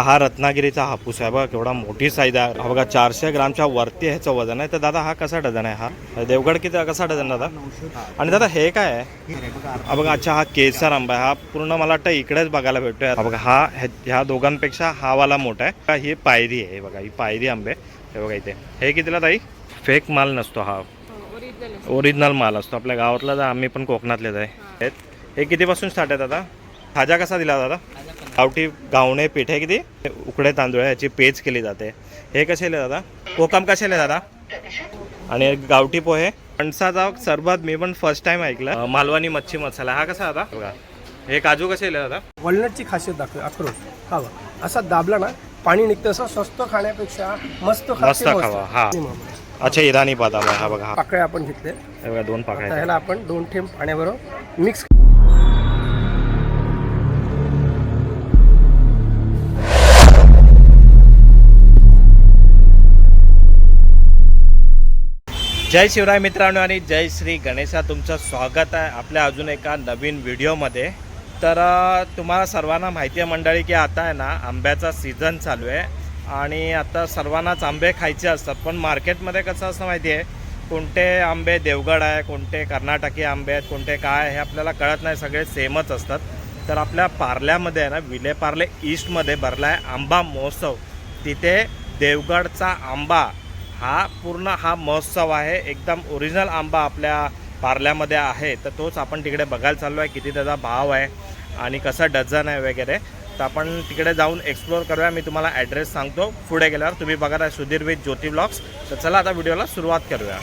हा रत्नागिरीचा हापूस आहे बघा, केवढा मोठी साईज आहे हा बघा. 400 ग्रामच्या वरती ह्याचं वजन आहे. तर दादा हा कसा डझन आहे? हा देवगड किती कसा डझन दादा? आणि दादा हे काय आहे हा बघा? अच्छा, हा केसर आंबा आहे. हा पूर्ण मला वाटतं इकडेच बघायला भेटतोय हा बघा. हा ह्या दोघांपेक्षा हा वाला मोठा आहे. ही पायरी आहे बघा, ही पायरी आंबे हे बघा इथे. हे कितीला ताई? फेक माल नसतो हा, ओरिजिनल माल असतो आपल्या गावातला. आम्ही पण कोकणातलेच आहे. हे कितीपासून स्टार्ट आहे दादा? खाजा कसा दिला दादा? गावठी गावणे पीठ आहे किती? उकडे तांदूळ आहे, याची पेज केली जाते. हे कसे दादा? कोकम कसे दादा? आणि गावठी पोहे. फणसाचा सरबत मी पण फर्स्ट टाइम ऐकलं. मालवणी मच्छी मसाला हा कसा दादा? बघा हे काजू कसे दादा? वॉलनटची खासियत दाखवे. अक्रोड खावा, असा दाबला ना पाणी निघतं. असं स्वस्त खाण्यापेक्षा मस्त खावा. हा अच्छा, इराणी बदाम आहे हा बघा. पाकळ्या आपण घेतले हे बघा, 2 पाकळ्या. ह्याला आपण 2 थेंब पाण्याबरोबर मिक्स. जय शिवराय मित्रांनो आणि जय श्री गणेशा. तुमचं स्वागत आहे आपल्या अजून एका नवीन व्हिडिओमध्ये. तर तुम्हाला सर्वांना माहिती आहे मंडळी की आता आहे ना आंब्याचा सीझन चालू आहे आणि आता सर्वांनाच आंबे खायचे असतात. पण मार्केटमध्ये कसं असतं माहिती आहे, कोणते आंबे देवगड आहे, कोणते कर्नाटकी आंबे आहेत, कोणते काय हे आपल्याला कळत नाही. सगळे सेमच असतात. तर आपल्या पार्ल्यामध्ये आहे ना, विलेपार्ले ईस्टमध्ये भरला आहे आंबा महोत्सव. तिथे देवगडचा आंबा हा पूर्ण हा महोत्सव आहे. एकदम ओरिजिनल आंबा आपल्या पार्ल्यामध्ये आहे. तर तोच आपण तिकडे बघायला चाललो आहे. किती त्याचा भाव आहे आणि कसा डझन आहे वगैरे. तर आपण तिकडे जाऊन एक्सप्लोअर करूया. मी तुम्हाला ॲड्रेस सांगतो पुढे गेल्यावर. तुम्ही बघत आहे सुधीर विथ ज्योती ब्लॉग्स. तर चला आता व्हिडिओला सुरुवात करूया.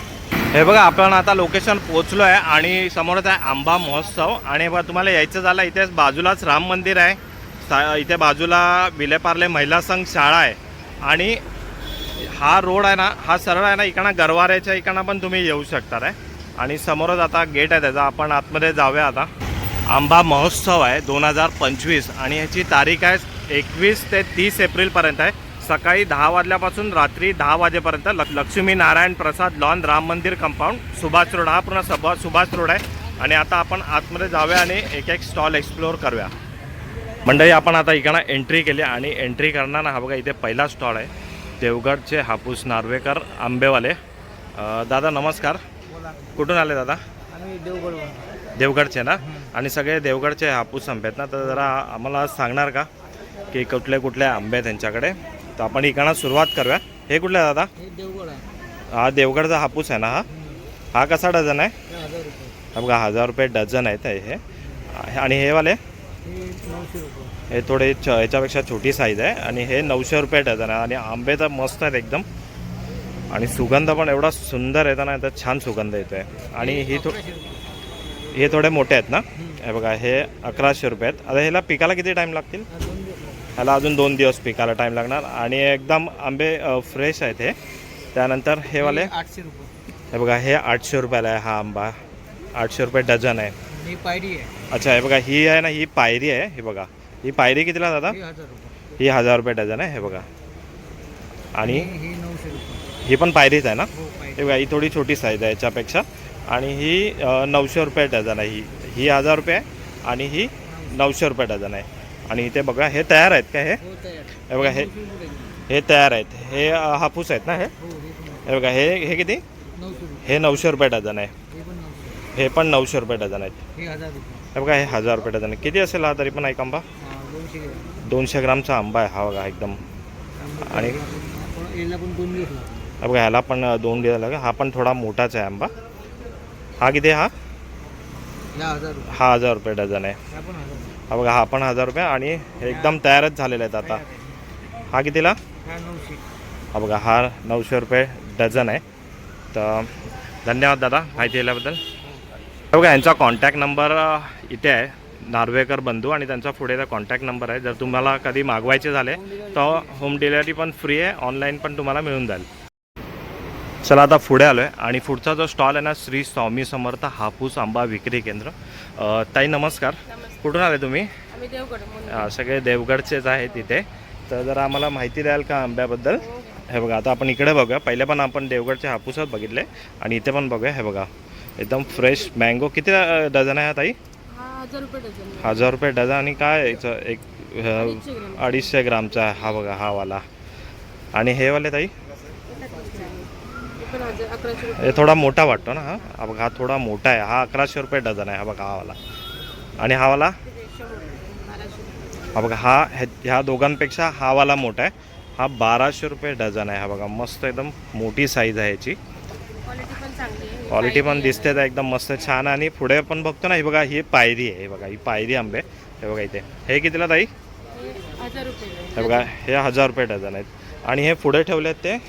हे बघा, आपण आता लोकेशन पोहोचलो आहे आणि समोरच आहे आंबा महोत्सव. आणि बघा तुम्हाला यायचं झालं, इथेच बाजूलाच राम मंदिर आहे. इथे बाजूला विलेपार्ले महिला संघ शाळा आहे. आणि हा रोड आहे ना, हा सरळ आहे ना, इकडनं गरवाऱ्याच्या इकडनं पण तुम्ही येऊ शकता रे. आणि समोरच आता गेट आहे त्याचा. आपण आतमध्ये जाऊया आता. आंबा महोत्सव आहे 2025 आणि ह्याची तारीख आहे 21 ते 30 एप्रिलपर्यंत आहे. सकाळी 10 वाजल्यापासून रात्री 10 वाजेपर्यंत. लक्ष्मी नारायण प्रसाद लॉन, राम मंदिर कंपाऊंड, सुभाष रोड. हा पूर्ण सुभाष रोड आहे. आणि आता आपण आतमध्ये जाऊया आणि एक एक स्टॉल एक्सप्लोअर करूया. मंडळी आपण आता इकडनं एंट्री केली आणि एंट्री करताना हा बघा इथे पहिला स्टॉल आहे. देवगडचे हापूस नार्वेकर आंबेवाले. दादा नमस्कार. कुठून आले दादा? देवगडचे ना? आणि सगळे देवगडचे हापूस आंबे आहेत ना. तर जरा आम्हाला सांगणार का की कुठले कुठले आंबे आहेत त्यांच्याकडे? तर आपण इकडनं सुरुवात करूया. हे कुठले दादा? हा देवगडचा हापूस आहे ना? हा कसा डझन आहे? हा बघा 1000 रुपये डझन आहेत हे. आणि हे वाले हे थोडे ह्याच्यापेक्षा छोटी साईज आहे. आणि हे 900 रुपये डझन आहे. आणि आंबे तर मस्त आहेत एकदम. आणि सुगंध पण एवढा सुंदर येतो ना, तर छान सुगंध येतो आहे. आणि हे थोडे मोठे आहेत ना? हे बघा हे 1100 रुपये आहेत. आता ह्याला पिकाला किती टाईम लागतील? ह्याला अजून 2 दिवस पिकाला टाईम लागणार. आणि एकदम आंबे फ्रेश आहेत हे. त्यानंतर हे वाले 800 रुपये. हे बघा हे 800 रुपयाला आहे. हा आंबा 800 रुपये डझन आहे. ही पायरी आहे. अच्छा, हे बघा ही आहे ना, ही पायरी आहे. हे बघा ही पायरी कितीला दादा? ही 1000 रुपये डझन आहे. हे बघा. आणि ही पण पायरीच आहे ना? हे बघा ही थोडी छोटी साईज आहे याच्यापेक्षा. आणि ही 900 रुपये डझन आहे. ही 1000 रुपये आहे आणि ही 900 रुपये डझन आहे. आणि इथे बघा हे तयार आहेत का? हे बघा हे तयार आहेत. हे हापूस आहेत ना? हे बघा हे किती? हे 900 रुपये डझन आहे. हे पण 900 रुपये डझन आहेत. हे बघा हे 1000 रुपये डझन आहे. किती असेल हा तरी पण एक आंबा? 200 ग्रामचा आंबा आहे हा बघा एकदम. आणि हा बघा ह्याला पण 2 दिवस लागेल. हा पण थोडा मोठाच आहे आंबा. हा किती? हा 1000 रुपये डझन आहे. हा बघा हा पण 1000 रुपये. आणि एकदम तयारच झालेले आहेत आता. हा कितीला? हा बघा हा 900 रुपये डझन आहे. तर धन्यवाद दादा माहिती दिल्याबद्दल. हे बघा यांचा कॉन्टॅक्ट नंबर इथे आहे, नार्वेकर बंधू. आणि त्यांचा पुढे कॉन्टॅक्ट नंबर आहे. जर तुम्हाला कधी मागवायचे झाले तर होम डिलिव्हरी पण फ्री आहे. ऑनलाईन पण तुम्हाला मिळून जाईल. चला आता पुढे आलो आहे. आणि पुढचा जो स्टॉल आहे ना, श्री स्वामी समर्थ हापूस आंबा विक्री केंद्र. ताई नमस्कार. कुठून आले तुम्ही? सगळे देवगडचेच आहेत इथे. तर जरा आम्हाला माहिती द्याल का आंब्याबद्दल? हे बघा आता आपण इकडे बघूया. पहिले पण आपण देवगडचे हापूसच बघितले आणि इथे पण बघूया. हे बघा एकदम फ्रेश मँगो. किती डझन आहे ताई? 1000 रुपये डझन. 1000 रुपये डझन. आणि काय याचं एक 250 ग्रामचा आहे हा बघा हा वाला. आणि हे वाले ताई हे थोडा मोठा वाटतो ना हा बघा हा थोडा मोठा आहे हा 1100 रुपये डझन आहे हा बघा हा वाला. आणि हा वाला हा बघा ह्या दोघांपेक्षा हा वाला मोठा आहे हा 1200 रुपये डझन आहे हा बघा. मस्त एकदम मोठी साईज आहे याची. क्वालिटी पण दिसते तर एकदम मस्त छान. आणि पुढे पण बघतो ना ही बघा ही पायरी आहे. हे बघा ही पायरी आंबे हे बघा इथे. हे कितीला ताई? 1000 रुपये. हे बघा हे 1000 रुपये डझन आहेत. आणि हे पुढे ठेवले आहेत ते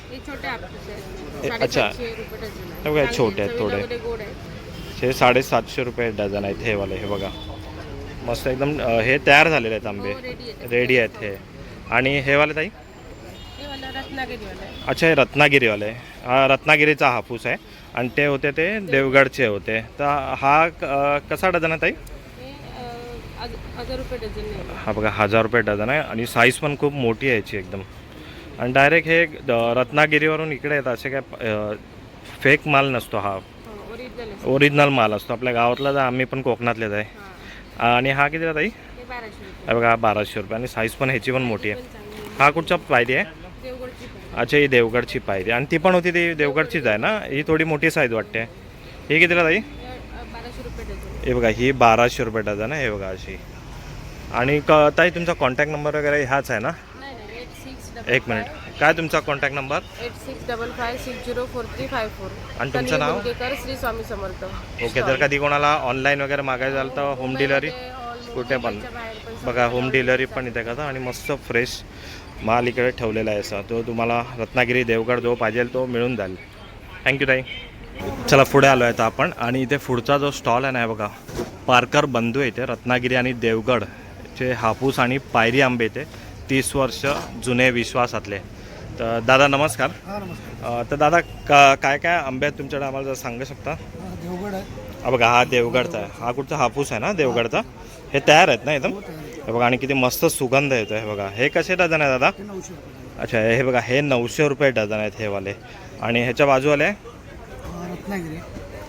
अच्छा हे बघा छोटे आहेत थोडे. हे 750 रुपये डझन आहेत हे वाले. हे बघा मस्त एकदम हे तयार झालेले आहेत आंबे रेडी आहेत हे. आणि हे वाले ताई अच्छा हे रत्नागिरीवाले हा रत्नागिरीचा हापूस आहे. आणि ते होते ते देवगडचे होते. तर हा कसा डझन आहे ताई? 1000 रुपये डझन. हा बघा 1000 रुपये डझन आहे. आणि साईज पण खूप मोठी आहे याची एकदम. आणि डायरेक्ट हे रत्नागिरीवरून इकडे येतात असे काय फेक माल नसतो हा ओरिजिनल माल असतो आपल्या गावातला. आम्ही पण कोकणातलेच आहे. आणि हा कितीला ताई? हा बघा 1200 रुपये. आणि साईज पण ह्याची पण मोठी आहे. हा कुठचा पायरी आहे? अच्छा ही देवगडची पायरी. आणि ती पण होती ती देवगडचीच आहे ना? ही थोडी मोठी साईज वाटते. ही कितीला ताई? 1200 रुपये डझन. हे बघा ही 1200 रुपये डझन आहे हे बघा अशी. आणि ताई तुमचा कॉन्टॅक्ट नंबर वगैरे ह्याच आहे ना? एक मिनिट काय तुमचा कॉन्टॅक्ट नंबर? 8655604354. आणि तुमचं नाव? श्री स्वामी समर्थ. ओके. जर कधी कोणाला ऑनलाईन वगैरे मागायचं झालं तर होम डिलिव्हरी कुठे पण बघा होम डिलिव्हरी पण इथे करता. आणि मस्त फ्रेश माल इकडे ठेवलेला आहे असा. तो तुम्हाला रत्नागिरी देवगड जो पाहिजे तो मिळून जाईल. थँक्यू ताई. चला पुढे आलो आहे आपण. आणि इथे पुढचा जो स्टॉल आहे ना बघा पारकर बंधू इथे रत्नागिरी आणि देवगडचे हापूस आणि पायरी आंबे इथे 30 वर्ष जुने विश्वासातले. तर दादा नमस्कार. तर दादा काय काय आंबे आहेत तुमच्याकडे आम्हाला जर सांगू शकता? देवगड आहे. हा बघा हा देवगडचा आहे. हा कुठचा हापूस आहे ना देवगडचा? हे तयार आहेत ना एकदम? हे बघा आणि किती मस्त सुगंध येतो. हे बघा हे कसे डझन आहे दादा? अच्छा हे बघा हे 900 रुपये डझन आहेत हे वाले. आणि ह्याच्या बाजूवाले रत्नागिरी.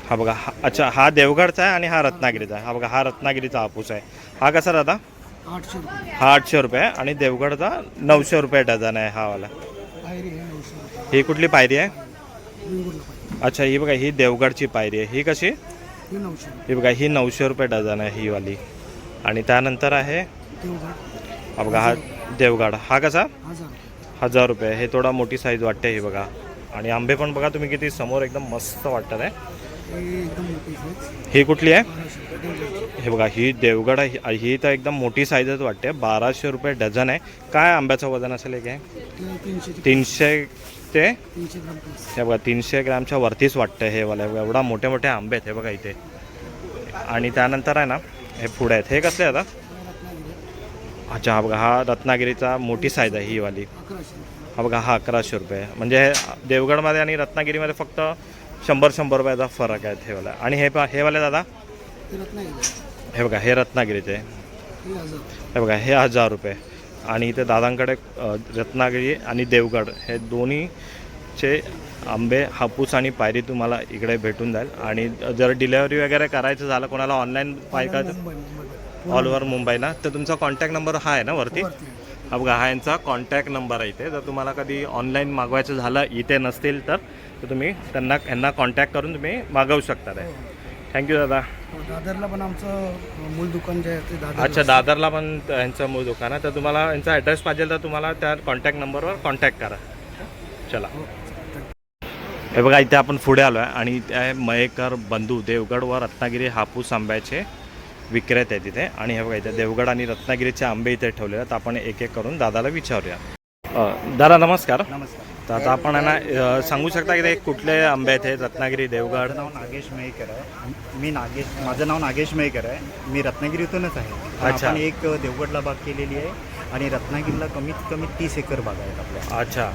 हा बघा अच्छा हा देवगडचा आहे आणि हा रत्नागिरीचा आहे. हा बघा हा रत्नागिरीचा हापूस आहे. हा कसा दादा? 800 रुपये. हा 800 रुपये आहे. आणि देवगडचा 900 रुपये डझन आहे हा वाला. पायरी आहे 900 रुपये. ही कुठली पायरी आहे? वेंगुर्ला पायरी. अच्छा ही बघा ही देवगडची पायरी आहे. ही कशी? ही 900 रुपये. ही बघा ही 900 रुपये डझन आहे ही वाली. आणि त्यानंतर आहे देवगड हा बघा हा देवगड. हा कसा? 1000. 1000 रुपये. हे थोडा मोठी साईज वाटते ही बघा. आणि आंबे पण बघा तुम्ही किती समोर एकदम मस्त वाटतात आहे. हे एकदम मोठी साईज. ही कुठली आहे? 1200 रुपये देवगड. हे बघा ही देवगड आहे. ही तर एकदम मोठी साईजच वाटते. 1200 रुपये डझन आहे. काय आंब्याचं वजन असेल एक? 300 ते 300 ग्राम प्लस. हे बघा 300 ग्रॅमच्या वरतीच वाटतं हे वाला. एवढा मोठे मोठे आंबे आहेत हे बघा इथे. आणि त्यानंतर आहे ना हे पुढे आहेत. हे कसले आता? रत्नागिरी. अच्छा हा बघा हा रत्नागिरीचा मोठी साईज आहे ही वाली. 1100 रुपये. हा बघा हा 1100 रुपये. म्हणजे हे देवगडमध्ये आणि रत्नागिरीमध्ये फक्त 100 रुपयाचा फरक आहे हे वाला. आणि हे वाले दादा? हे रत्नागिरी. हे बघा हे रत्नागिरीचे. हे 1000. हे बघा हे 1000 रुपये. आणि इथे दादांकडे रत्नागिरी आणि देवगड हे दोन्हीचे आंबे हापूस आणि पायरी तुम्हाला इकडे भेटून जाईल. आणि जर डिलेवरी वगैरे करायचं झालं कोणाला ऑनलाईन पाहिजे मुंबई. ऑल ओव्हर मुंबईला तर तुमचा कॉन्टॅक्ट नंबर हा आहे ना वरती? हा बघा हा यांचा कॉन्टॅक्ट नंबर आहे इथे. जर तुम्हाला कधी ऑनलाईन मागवायचं झालं इथे नसतील तर तुम्ही यांना कॉन्टॅक्ट करून तुम्ही मागवू शकता. थँक्यू दादा. दादरला पण आमचं मूळ दुकान जे आहे ते दादर. अच्छा दादरला पण यांचं मूळ दुकान आहे. तर तुम्हाला यांचा ॲड्रेस पाहिजे तर तुम्हाला त्या कॉन्टॅक्ट नंबरवर कॉन्टॅक्ट करा. चला हे बघा इथे आपण पुढे आलो आहे. आणि इथे आहे मयेकर बंधू देवगड व रत्नागिरी हापूस आंब्याचे विक्रेते आहेत तिथे. आणि हे बघा इथे देवगड आणि रत्नागिरीचे आंबे इथे ठेवलेले आहेत. आपण एक एक करून दादाला विचारूया. दादा नमस्कार. नमस्कार. तर आता आपण ना सांगू शकता की ते कुठले आंबे आहेत हे रत्नागिरी देवगड? माझं नाव नागेश मयेकर आहे. माझं नाव नागेश मयेकर आहे. मी रत्नागिरीतूनच आहे. अच्छा. आपण एक देवगडला बाग केलेली आहे आणि रत्नागिरीला कमीत कमी 30 एकर बाग आहेत आपल्या. अच्छा.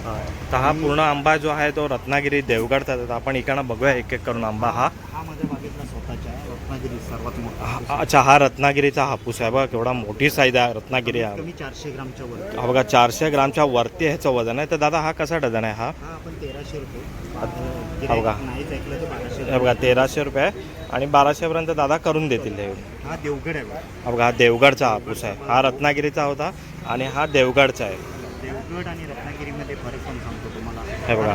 तर हा पूर्ण आंबा जो आहे तो रत्नागिरी देवगडचा. तर आपण इकडनं बघूया एक एक करून आंबा. हा माझ्या बागेतला स्वतःचा आहे. रत्नागिरी सर्वात सर्वात मोठा. अच्छा, हा रत्नागिरीचा हापूस आहे बघा, केवढा मोठी साईज आहे रत्नागिरी आहे. कमी 400 ग्रामच्या वर. हा बघा 400 ग्रामच्या वरती ह्याचं वजन आहे. तर दादा हा कसा डझन आहे हा? हा आपण 1300 रुपये. हा बघा. नाहीच ऐकलं तर 1200. हे बघा 1300 रुपये आणि 1200पर्यंत दादा करून देतील हे. हा देवगड आहे बघा. हा बघा हा देवगडचा हापूस आहे. हा रत्नागिरीचा होता आणि हा देवगडचा आहे. देवगड आणि रत्नागिरीमध्ये फरक पण सांगतो तुम्हाला. हे बघा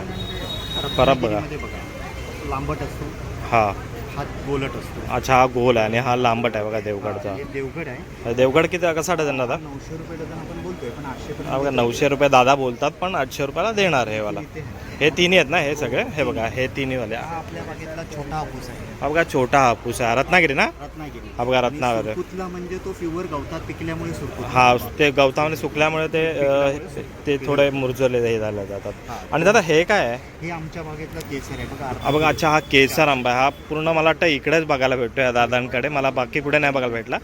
फरक बघा. रत्नागिरीमध्ये बघा लांबट असतो, हा हात गोलट असतो. अच्छा, हा गोल आहे आणि हा लांबट आहे बघा देवगडचा. हे देवगड आहे. देवगड किती कसा डझन दादा? 900 रुपये डझन आपण बोलतोय, पण 800 हा बघा 900 रुपये दादा बोलतात, पण 800 रुपयाला देणार हे वाला. हे तिन्ही आहेत ना हे सगळे? हे बघा हे तिन्ही वाले. हा आपल्या बागेतला छोटा हापूस आहे. हा बघा छोटा हापूस आहे, रत्नागिरी ना? रत्नागिरी. हा बघा रत्नागिरी. सुरकुतला म्हणजे तो प्युअर गवतात पिकल्यामुळे सुरकुत. हा ते गवतामध्ये सुकल्यामुळे ते थोडे मुरझले हे झाले जातात. आणि दादा हे काय आहे? हे आमच्या बागेतला केसर आहे बघा. हा बघा अच्छा, हा केसर आंबा आहे. हा पूर्ण मला वाटतं इकडेच बघायला भेटतो या दादांकडे, मला बाकी कुठे नाही बघायला भेटला.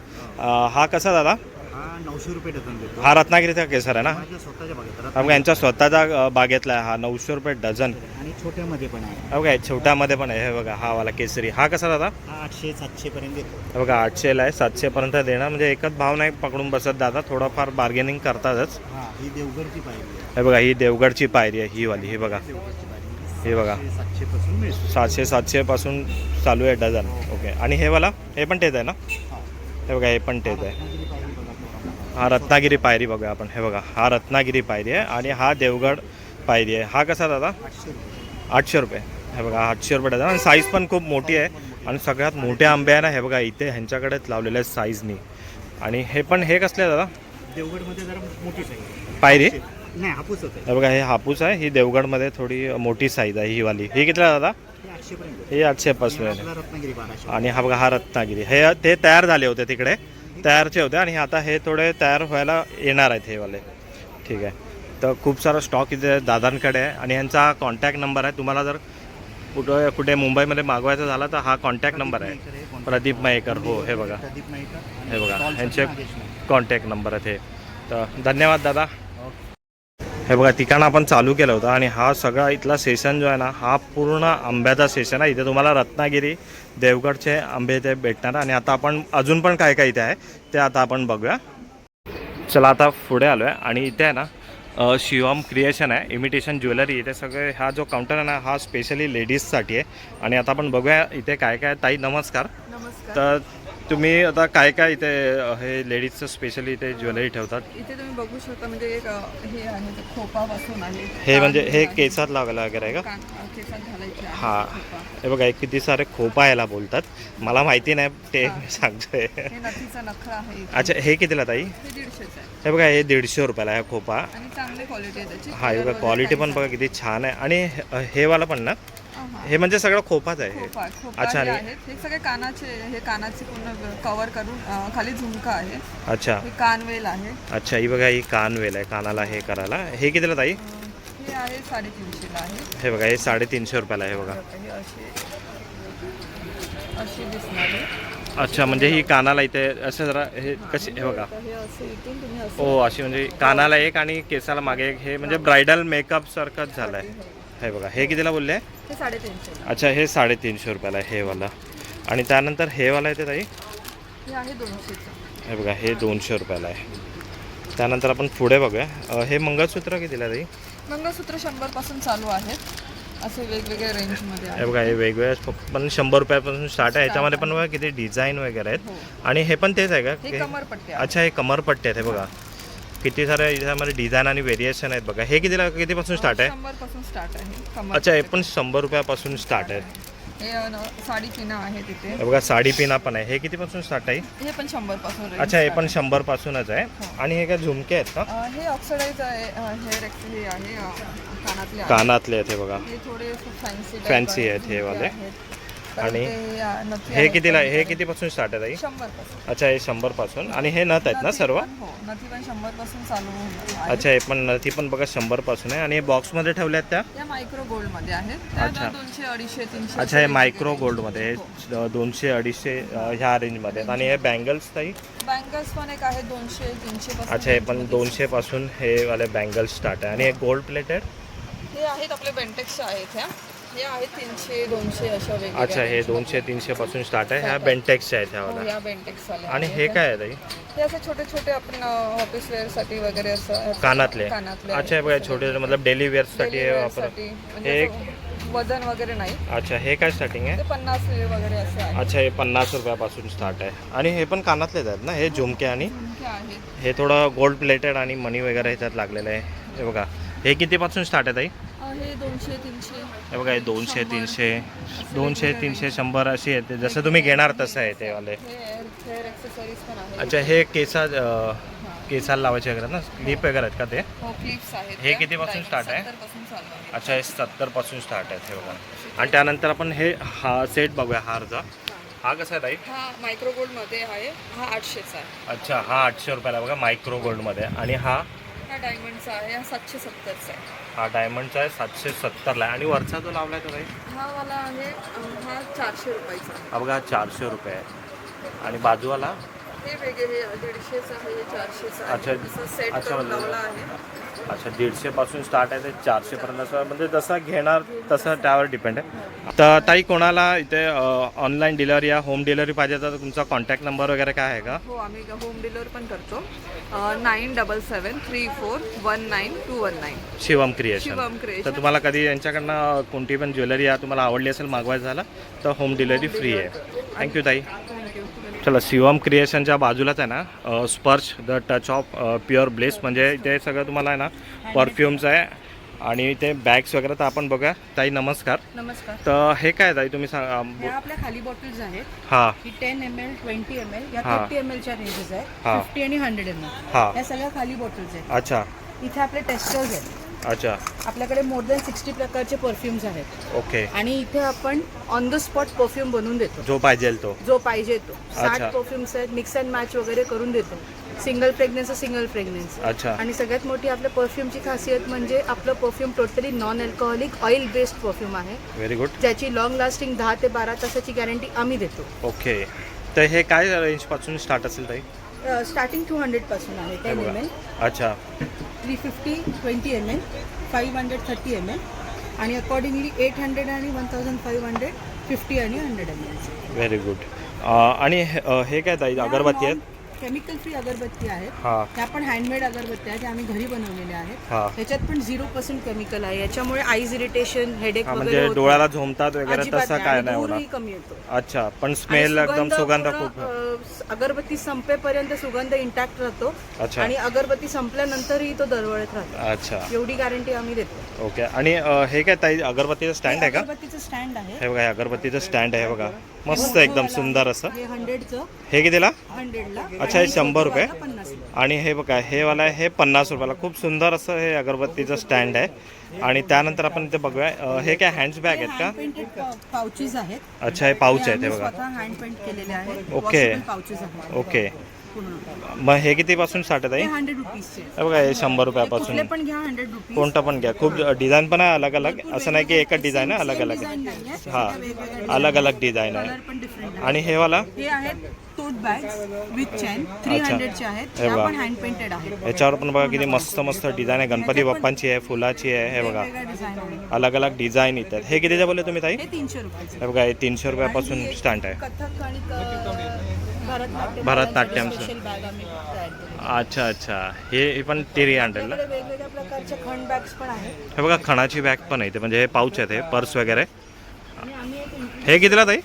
हा कसा दादा? हा 900 रुपये डझन देतो. हा रत्नागिरीचा केसर आहे ना? माझ्या स्वतःच्या बागेत. हा बघा यांच्या स्वतःच्या बागेतला आहे हा. 900 रुपये डझन. आणि छोट्यामध्ये पण आहे. हा बघा छोट्यामध्ये पण आहे. हे बघा हा वाला केसरी. हा कसा दादा? हा 800-700 पर्यंत देतो. हे बघा 800ला आहे, 700पर्यंत देणार. म्हणजे एकच भाव नाही पकडून बसत दादा, थोडाफार बार्गेनिंग करतातच. हा ही देवगडची पायरी आहे. हे बघा ही देवगडची पायरी आहे ही वाली. हे बघा देवगडची पायरी. हे बघा 700 पासून मिळतो. 700 पासून चालू आहे डझन. ओके. आणि हे वाला हे पण तेच आहे ना? हा. हे बघा हे पण तेच आहे. रत्नागिरी पायरी बघा थोडा. हा रत्नागिरी पायरी बघा आपण. हे बघा हा रत्नागिरी पायरी आहे आणि हा देवगड पायरी आहे. हा कसा दादा? 800 रुपये. 800 रुपये. हे बघा 800 रुपये डझन. आणि साईज पण खूप मोठी आहे आणि सगळ्यात मोठे आंबे आहे ना हे बघा इथे ह्यांच्याकडेच लावलेले आहेत साईजनी. आणि हे पण हे कसले आहे दादा? देवगडमध्ये जरा मोठी साईज पायरी? नाही हापूसच आहे. हे बघा हे हापूस आहे. ही देवगडमध्ये थोडी मोठी साईज आहे ही वाली. ही कितीला दादा? हे 800 पर्यंत. हे 800 पासून आहे. आपला रत्नागिरी 1200. आणि हा बघा हा रत्नागिरी. हे ते तयार झाले होते तिकडे, तयारचे होते आणि आता हे थोडे तयार व्हायला येणार आहेत हे वाले. ठीक आहे. तर खूप सारा स्टॉक इथे दादांकडे आहे आणि यांचा कॉन्टॅक्ट नंबर आहे. तुम्हाला जर कुठे मुंबईमध्ये मागवायचा झाला तर हा कॉन्टॅक्ट नंबर आहे. प्रदीप मयेकर. हो हे बघा प्रदीप नाईकर. हे बघा Stall ह्यांचे साठी नागेश नाईक. कॉन्टॅक्ट नंबर आहेत हे. तर धन्यवाद दादा. हे बघा ठिकाण आपण चालू केलं होतं आणि हा सगळा इथला सेशन जो आहे ना हा पूर्ण आंब्याचा सेशन आहे. इथे तुम्हाला रत्नागिरी देवगडचे आंबे इथे भेटणार. आणि आता आपण अजून पण काय काय इथे आहे ते आता आपण बघूया. चला आता पुढे आलो आहे आणि इथे आहे ना शिवम क्रिएशन आहे, इमिटेशन ज्वेलरी. इथे सगळे हा जो काउंटर आहे ना हा स्पेशली लेडीजसाठी आहे. आणि आता आपण बघूया इथे काय काय. ताई नमस्कार. नमस्कार. तर तुम्ही आता काय काय इथे हे लेडीजचं स्पेशली इथे ज्वेलरी ठेवतात? इथे तुम्ही बघू शकता म्हणजे एक हे आहे ते खोपापासून आहे. हे म्हणजे हे कान केसात लावायला वगैरे आहे का? केसात घालायचे आहे हा. खोपा. हे बघा एक किती सारे खोपा याला बोलतात, मला माहिती नाही ते मी सांगतोय. हे नथीचा नखरा आहे इथे. अच्छा हे कितीला ताई? हे 150 आहे हे बघा हे 150 रुपयाला आहे खोपा. आणि चांगली क्वालिटी आहे त्याची. हा हे बघा कलर क्वालिटी वगैरे पण बघा किती छान आहे. आणि हे वाला पण ना? हा, हा. हे म्हणजे सगळं खोपाच आहे हे. खोपा खोपा अच्छा. हे आणि आहेत. हे सगळे कानाचे हे कानाचे पूर्ण कव्हर करून खाली झुमका आहे. अच्छा हे कानवेल आहे. अच्छा ही बघा ही कानवेल आहे कानाला हे करायला. हे कितीला ताई? हे आहे 350 ला आहे. हे बघा हे 350 रुपयाला आहे. हे बघा हे अशी दिसणार आहे. अच्छा म्हणजे ही कानाला इथे असं जरा हे कशी हे बघा. हे असं इथून तुम्ही असं ओ अशी म्हणजे कानाला एक आणि केसाला मागे एक. हे म्हणजे ब्रायडल मेकअप सारखंच झालं आहे. हे बघा हे कितीला बोलले? हे 350. अच्छा हे 350 रुपयाला आहे हे वाला. आणि त्यानंतर हे वाला येते ताई? हे आहे 200चं. हे बघा हे 200 रुपयाला आहे. त्यानंतर आपण पुढे बघूया. हे मंगळसूत्र कितीला ताई? मंगळसूत्र 100 पासून चालू आहेत. असे वेगवेगळ्या रेंजमध्ये हे आहे. बघा हे वेगवेगळे पण 100 रुपयापासून स्टार्ट आहे. याच्यामध्ये पण बघा किती डिझाईन वगैरे आहेत. हो. आणि हे पण तेच आहे का? हे कमरपट्टे आहे. अच्छा हे कमरपट्टे आहेत. हे बघा किती सारे याच्यामध्ये डिझाईन आणि व्हेरिएशन आहेत बघा. हे कितीपासून स्टार्ट आहे? 100 पासून स्टार्ट आहे. अच्छा हे पण 100 रुपयापासून स्टार्ट आहे. हे साडी पिना आहे तिथे. हे बघा साडी पिना पण आहे. हे कितीपासून स्टार्ट आहे? हे पण 100 पासून range अच्छा हे start पण 100 पासूनच आहे. आणि हे काय झुमके आहेत का? हे ऑक्सिडाइज आहे. हेअर हे आहे कानातले आहे. कानातले आहेत. हे बघा हे थोडे फॅन्सी Fancy आहेत हे वाले. आणि हे कितीला हे कितीपासून स्टार्ट आहे ताई? 100 पासून. अच्छा हे 100 पासून. आणि हे नथ आहेत ना सर्व? हो नथी पण 100 पासून चालू होणार आहे. अच्छा हे पण नथी पण बघा 100 पासून आहे. आणि हे बॉक्समध्ये ठेवले आहेत त्या? या मायक्रो गोल्ड मध्ये आहेत. त्या अच्छा. 200 250 300. अच्छा हे मायक्रो गोल्डमध्ये हे 200 250 ह्या रेंजमध्ये आहेत. आणि हे बँगल्स ताई? बँगल्स पण एक आहे 200 300 पासून. अच्छा हे पण 200 पासून हे वाले बँगल्स स्टार्ट आहे. आणि हे गोल्ड प्लेटेड? हे आहेत आपले बेंटेक्सचे आहेत ह्या. हे आहेत 300 200 अशा वेगवेगळ्या. अच्छा, हे 200-300 पासून स्टार्ट आहे. ह्या बेंटेक्सच्या आहेत ह्या हो, वाल्या. या बेंटेक्स वाल्या आणि आहेत. हे काय आहे ताई? हे असे छोटे छोटे आपण ऑफिस वेअर साठी वगैरे असं कानातले. कानातले अच्छा, हे बघा छोटे मतलब डेली वेअर साठी Daily हे wear वापर. साठी. म्हणजे हे असं वजन वगैरे नाही. अच्छा, हे काय स्टार्टिंग आहे? ते 50 वगैरे असं आहे. अच्छा, हे 50 रुपयापासून स्टार्ट आहे. आणि हे पण कानातलेच आहेत ना, हे झुमके आणि झुमके आहेत. हे थोडं गोल्ड प्लेटेड आणि मनी वगैरे ह्याच्यात लागलेलं आहे. हे बघा, हे कितीपासून स्टार्ट आहे ताई? हे 200 300. हे बघा, हे 200 300 200 300 100 अशी येते. जसं तुम्ही घेणार तसं आहे ते वाले. हेअर एक्सेसरीज पण आहेत. अच्छा, हे केसाला लावायचे वगैरे ना, क्लिप वगैरे आहेत का ते? हो, क्लिप्स आहेत. हे कितीपासून start आहे? 70 पासून चालू आहे. अच्छा, हे 70 पासून स्टार्ट आहे. हे बघा. आणि त्यानंतर आपण हे हा सेट बघूया हारचा. हा कसा आहे ताई? हा मायक्रो गोल्ड मध्ये आहे. हा 800चा आहे. अच्छा, हा 800 रुपयाला बघा, मायक्रो गोल्डमध्ये. आणि हा हा डायमंडचा आहे. हा 770चा आहे. हा डायमंडचा आहे, 770ला आहे. आणि वरचा जो लावलाय तो ताई? हा वाला आहे. हा 400 रुपयाचा आहे. हा बघा, हा 400 रुपये आहे. आणि बाजूवाला? हे वेगळे 150चा आहे. हे 400चा आहे. अच्छा. असं सेट अच्छा, करून म्हणजे- लावला आहे. अच्छा, 150 पासून स्टार्ट आहे ते 400 पर्यंत. असं म्हणजे जसं घेणार तसं त्यावर डिपेंड आहे. तर ताई, कोणाला इथे ऑनलाईन डिलिव्हरी या होम डिलिव्हरी पाहिजे तर तुमचा कॉन्टॅक्ट नंबर वगैरे काय आहे का? हो, आम्ही होम डिलिव्हरी पण करतो. 9773419219. शिवम क्रिएशन. शिवम क्रिएशन. तर तुम्हाला कधी यांच्याकडनं कोणती पण ज्वेलरी या तुम्हाला आवडली असेल, मागवायचं झालं तर होम डिलिव्हरी फ्री आहे. थँक्यू ताई. थँक्यू. चला, शिवम क्रिएशनच्या बाजूलाच आहे ना स्पर्श the touch of pure bless, म्हणजे इथे सगळं तुम्हाला आहे ना परफ्युम्स आहे. आणि इथे बॅग्स वगैरे तर आपण बघा. ताई नमस्कार. नमस्कार. तर हे काय ताई तुम्ही ह्या आपल्या खाली बॉटल्स आहेत. हां ही 10 ml 20 ml या हा. 30 ml च्या रेंजेस आहेत. हा. 50 आणि 100 ml हां. या सगळ्या खाली बॉटल्स आहेत. अच्छा इथे आपले टेस्टर्स आहेत. अच्छा, आपल्याकडे मोर दॅन 60 प्रकारचे परफ्युम्स आहेत. ओके. आणि इथे आपण ऑन द स्पॉट परफ्यूम बनवून देतो, जो पाहिजे तो. जो पाहिजे तो. 60 अच्छा. परफ्युम्स आहेत. मिक्स अँड मॅच वगैरे करून देतो. Single fragrance single fragrance. अच्छा. आणि सगळ्यात मोठी आपल्या परफ्यूमची खासियत म्हणजे आपलं perfume totally non alcoholic oil based perfume आहे, व्हेरी गुड. ज्याची लॉंग लास्टिंग 10 ते 12 तासाची गॅरंटी आम्ही देतो. ओके. तर हे काय रेंजपासून स्टार्ट असेल ताई? स्टार्टिंग 200 पासून आहे. हे 10 बघा. ml, अच्छा 350 20 ml, 500 30 ml आणि अकॉर्डिंगली 800 आणि 1500 50 आणि 100 ml. Very good. आणि हे काय ताई, अगरबत्ती आहेत? केमिकल फ्री अगरबत्ती आहेत. हां त्या पण हँडमेड अगरबत्ती आहेत. त्या आम्ही घरी बनवलेल्या आहेत. हां त्याच्यात पण 0% केमिकल आहे. याच्यामुळे आईज इरिटेशन, हेडेक हां, वगैरे म्हणजे होत डोळ्याला नाही. झोमतात वगैरे अजिबात तसं नाही. काय आणि नाही होणार? धूरही कमी येतो. अच्छा, पण स्मेल आणि एकदम सुगंध पूर्ण, खूप. अगरबत्ती संपेपर्यंत सुगंध इंटॅक्ट राहतो. अच्छा. आणि अगरबत्ती संपल्यानंतरही तो दरवळत राहतो. अच्छा, एवढी गॅरंटी आम्ही देतो. ओके. आणि हे काय ताई, अगरबत्तीचं स्टँड आहे का? अगरबत्तीचं स्टँड आहे. हे बघा, हे अगरबत्तीचं स्टँड आहे बघा, मस्त एकदम सुंदर असं. हे 100चं हे कितीला? 100ला. अच्छा, हे 100 रुपये. 50. आणि हे बघा, हे वाला आहे, हे 50 रुपयाला. खूप सुंदर असं हे अगरबत्तीचं स्टँड आहे. आणि त्यानंतर आपण इथे बघूया, हे काय हँड्स बॅग आहेत का? पेंटेड पाउचेस आहेत. अच्छा, हे पाऊच आहेत हे आम्ही बघा. स्वतः हँड पेंट केलेले आहेत. ओके. पाउचेस आहेत. ओके. पूर्ण. मग हे कितीपासून स्टार्ट आहे हे ताई? 100 रुपीजचे. हे बघा, हे 100 कुठले रुपयापासून. पण घ्या 100 रुपीज. कोणतं पण घ्या. खूप डिझाईन पण आहे अलग अलग, असं नाही की एकच डिझाईन आहे, अलग अलग आहे. हां, अलग अलग डिझाईन आहे. कलर पण डिफरंट आहे. आणि हे वाला हे आहेत टोट बॅग्स विथ चेन 300 चे आहेत. हे त्या बघा. पण हँड पेंटेड आहेत. याच्यावर पण बघा किती मस्त मस्त डिझाईन आहे. गणपती बाप्पांची आहे, फुलाची आहे. हे बघा, वेगवेगळ्या डिझाईन आहे. अलग अलग डिझाईन येतात. हे कितीचे बोलले तुम्ही ताई? हे 300 रुपयाचे. हे बघा, हे 300 रुपयापासून स्टार्ट आहे. कथक आणि भरतनाट्यमचं. स्पेशल बॅग आम्ही तयार केलेल्या. अच्छा अच्छा, हे पण 300 ला. आपल्याकडे वेगवेगळ्या प्रकारचे खंड बॅग्स पण आहेत. हे बघा, खणाची बॅग पण आहे इथे, म्हणजे हे पाऊच आहेत, हे पर्स वगैरे. आणि आम्ही एक हे कितीला ताई?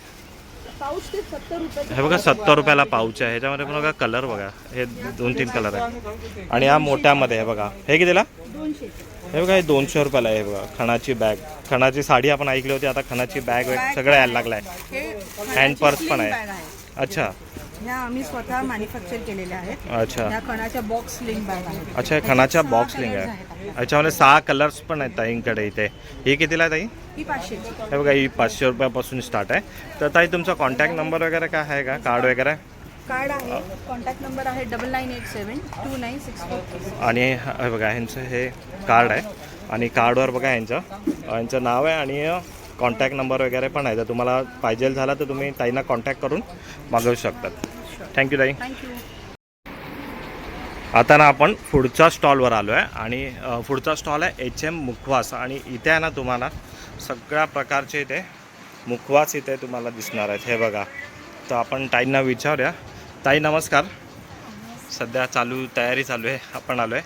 पाऊच ते 70 रुपये. हे बघा, 70 रुपयाला पाऊच आहे. ह्याच्यामध्ये पण बघा कलर बघा, हे 2-3 कलर आहे. आणि या मोठ्यामध्ये हे बघा, हे कितीला? 200. हे बघा, हे 200 रुपयाला आहे. हे बघा, खणाची बॅग, खणाची साडी आपण ऐकली होती, आता खणाची बॅग सगळं यायला लागलं आहे. हे हँड पर्स पण sling आहे. bag आहेत. अच्छा ह्या आम्ही स्वतः मॅन्युफॅक्चर केलेल्या आहेत. अच्छा ह्या खणाच्या बॉक्स लिंक बॅग आहेत. अच्छा, हे खणाच्या सहा बॉक्स colours लिंग आहेत आहे. आपल्याकडे. याच्यामध्ये 6 कलर्स पण आहेत ताईंकडे इथे. ही कितीला आहे ताई? ही 500. हे बघा, ही 500 रुपयापासून स्टार्ट आहे. तर ताई, तुमचा कॉन्टॅक्ट नंबर वगैरे काय आहे का? कार्ड वगैरे? कार्ड आहे. कॉन्टॅक्ट नंबर आहे 99872964. आणि हे बघा, ह्यांचं हे कार्ड आहे. आणि कार्डवर बघा यांचं नाव आहे आणि कॉन्टॅक्ट नंबर वगैरे पण आहे. जर तुम्हाला पाहिजे झाला तर तुम्ही ताईंना कॉन्टॅक्ट करून मागवू शकतात. थँक्यू ताई. थँक्यू. आता ना आपण पुढच्या स्टॉलवर आलो आहे. आणि पुढचा स्टॉल आहे HM मुखवास. आणि इथे आहे ना तुम्हाला सगळ्या प्रकारचे इथे मुखवास इथे तुम्हाला दिसणार आहेत. हे बघा, तर आपण ताईंना विचारूया. ताई नमस्कार. सध्या तयारी चालू आहे, आपण आलो आहे.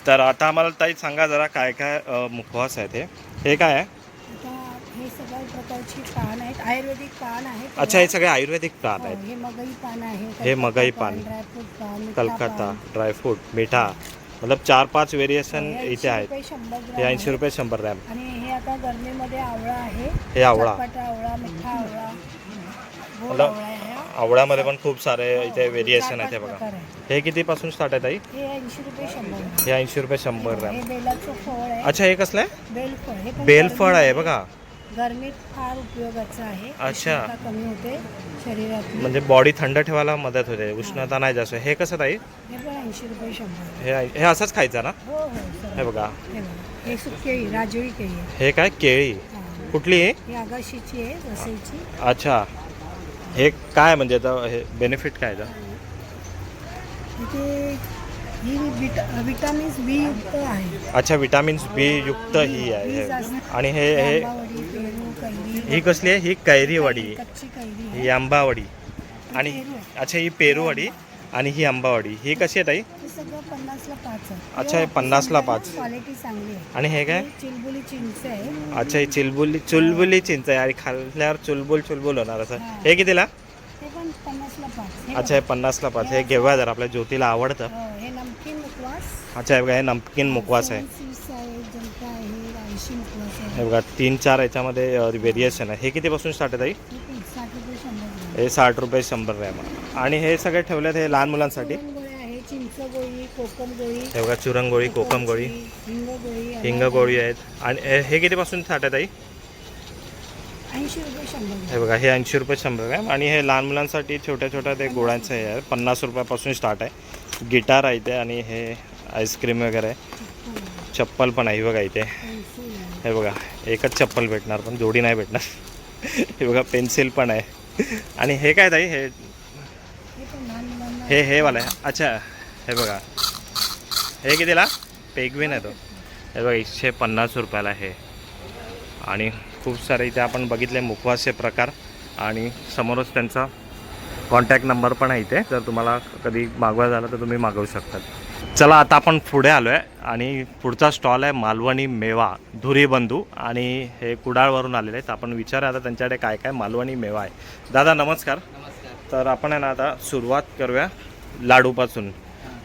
तर आता आम्हाला ताई सांगा जरा काय काय मुखवास आहेत. हे काय आहे? आता हे सगळ्या प्रकारची पान आहेत, आयुर्वेदिक पान आहेत. अच्छा, हे सगळे आयुर्वेदिक पान आहेत. हे मगई पान आहे, हे मगई पान, ड्रायफ्रूट पान, मिठा कलकत्ता पान. ड्रायफ्रूट, मिठा, मतलब 4-5 व्हेरिएशन हे इथे 80 आहेत. रुपये 100 हे ग्रॅम 80 रुपये 100 ग्रॅम. आहे. आणि हे आता गरमीमध्ये आवळा आहे. हे आवळा. चटपटा आवळा, मिठा आवळा, गोड मतलब आवळा आहे. आवळ्यामध्ये पण खूप सारे इथे व्हेरिएशन आहेत. हे 4-5 बघा, प्रकार आहे. हे कितीपासून स्टार्ट आहे ताई? हे 80 रुपये 100 ग्रॅम. हे 80 रुपये 100 ग्रॅम. हे बेलाचं फळ आहे. अच्छा, हे कसलं आहे? बेलफळ. हे पण बेलफळ आहे गरमीमध्ये- बघा. गरमीत फार उपयोगाचं आहे. अच्छा. उष्णता कमी होते शरीरात. म्हणजे बॉडी थंड ठेवायला मदत होते, उष्णता नाही जास्त. हे कसं ताई? हे पण 80 रुपये 100. हे असंच खायचं ना? हो हो सर. हे बघा, हे बघा. हे केळी, राजळी केळी आहे. हे काय केळी? हा. कुठली आहे? ही आगाशीची आहे, वसईची. अच्छा, हे काय म्हणजे आता हे बेनिफिट काय आहे? इथे ही विटामिन्स बी युक्त आहे. अच्छा, विटामिन्स बी युक्त ही आहे. बीज असतात. आणि हे आंबावडी, पेरू, कैरी. ही कसली आहे? ही कैरीवडी, कच्ची कैरी आहे. ही आंबावडी आणि पेरू आहे. अच्छा, ही पेरूवडी आणि ही आंबावडी. ही कशी आहे ताई? हे सगळं 50ला 5 आहे. अच्छा, हे 50ला 5. क्वालिटी चांगली आहे. आणि हे काय? ही चिलबुली चिंच आहे. अच्छा, ही चुलबुली चिंच आहे आणि खाल्ल्यावर चुलबुल होणार असं. हे कितीला? ते पण 50ला 5. अच्छा, हे 50ला 5. हे घेऊया जर आपल्या ज्योतीला आवडतं. हे नमकीन मुखवास. अच्छा, हे बघा, हे नमकीन मुखवास आहे. 70 आहे, जनता आहे, 80 मुखवास आहे. हे बघा, 3-4 याच्यामध्ये व्हेरिएशन आहे. हे कितीपासून स्टार्ट आहे ताई? हे पण 60 रुपये 100 ग्रॅम. हे 60 रुपये 100 ग्रॅम. आणि हे सगळे ठेवलेत हे लहान मुलांसाठी. गोळी आहे, चिंच गोळी, कोकम गोळी, हे बघा, चुरंगोळी, कोकम गोळी, हिंग गोळी, हिंग गोळी आहेत. आणि हे कितीपासून स्टार्ट आहे ताई? 80 रुपये 100 ग्रॅम. हे बघा, हे 80 रुपये 100 ग्रॅम. आणि हे लहान मुलांसाठी छोट्या छोट्या ते गोळ्यांचं हे आहे, 50 रुपयापासून स्टार्ट आहे. गिटार आहे इथे आणि हे आईस्क्रीम वगैरे आहे. चप्पल पण आहे बघा इथे. पेन्सिल आहे. हे बघा, एकच चप्पल भेटणार पण जोडी नाही भेटणार. हे बघा, पेन्सिल पण आहे. आणि हे काय ताई? हे हे पण लहान मुलांना हे वाला आहे. अच्छा, हे बघा, हे कितीला? पेगविन आहे तो. हे बघा, 150 रुपयाला हे. आणि खूप सारे इथे आपण बघितले मुखवासचे प्रकार आणि समोरच त्यांचा कॉन्टॅक्ट नंबर पण आहे इथे. जर तुम्हाला कधी मागवायचं झालं तर तुम्ही मागवू शकतात. चला, आता आपण पुढे आलो आहे आणि पुढचा स्टॉल आहे मालवणी मेवा धुरी बंधू. आणि हे कुडाळवरून आलेले आहेत. आपण विचारूया आता त्यांच्याकडे काय काय मालवणी मेवा आहे. दादा नमस्कार. तर आपण आहे ना आता सुरुवात करूया लाडूपासून.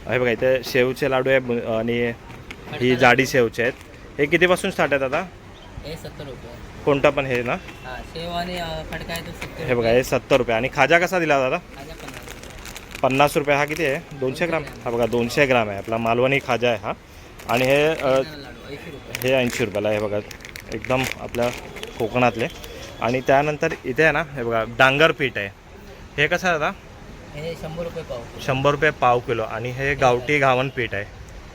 हे बघा, इथे शेवचे लाडू आहे आणि ही जाडी शेवचे आहेत. हे कितीपासून स्टार्ट आहेत आता? हे 70 रुपये. कोणता पण हे ना? हां, शेव आणि खडका आहे तो 70. हे बघा, हे 70 रुपये. आणि खाजा कसा दिला दादा? खाजा 50. 50 रुपये. हा किती आहे? 200 ग्राम. हा बघा, 200 ग्राम आहे आपला मालवणी खाजा आहे हा. आणि हे लाडू 80 रुपये. हे 80 रुपयाला आहे. हे बघा, एकदम आपल्या कोकणातले. आणि त्यानंतर इथे आहे ना, हे बघा, डांगर पीठ आहे. हे कसं आहे दादा? हे 100 रुपये पाव. 100 रुपये पाव किलो. आणि हे गावठी घावन पीठ आहे.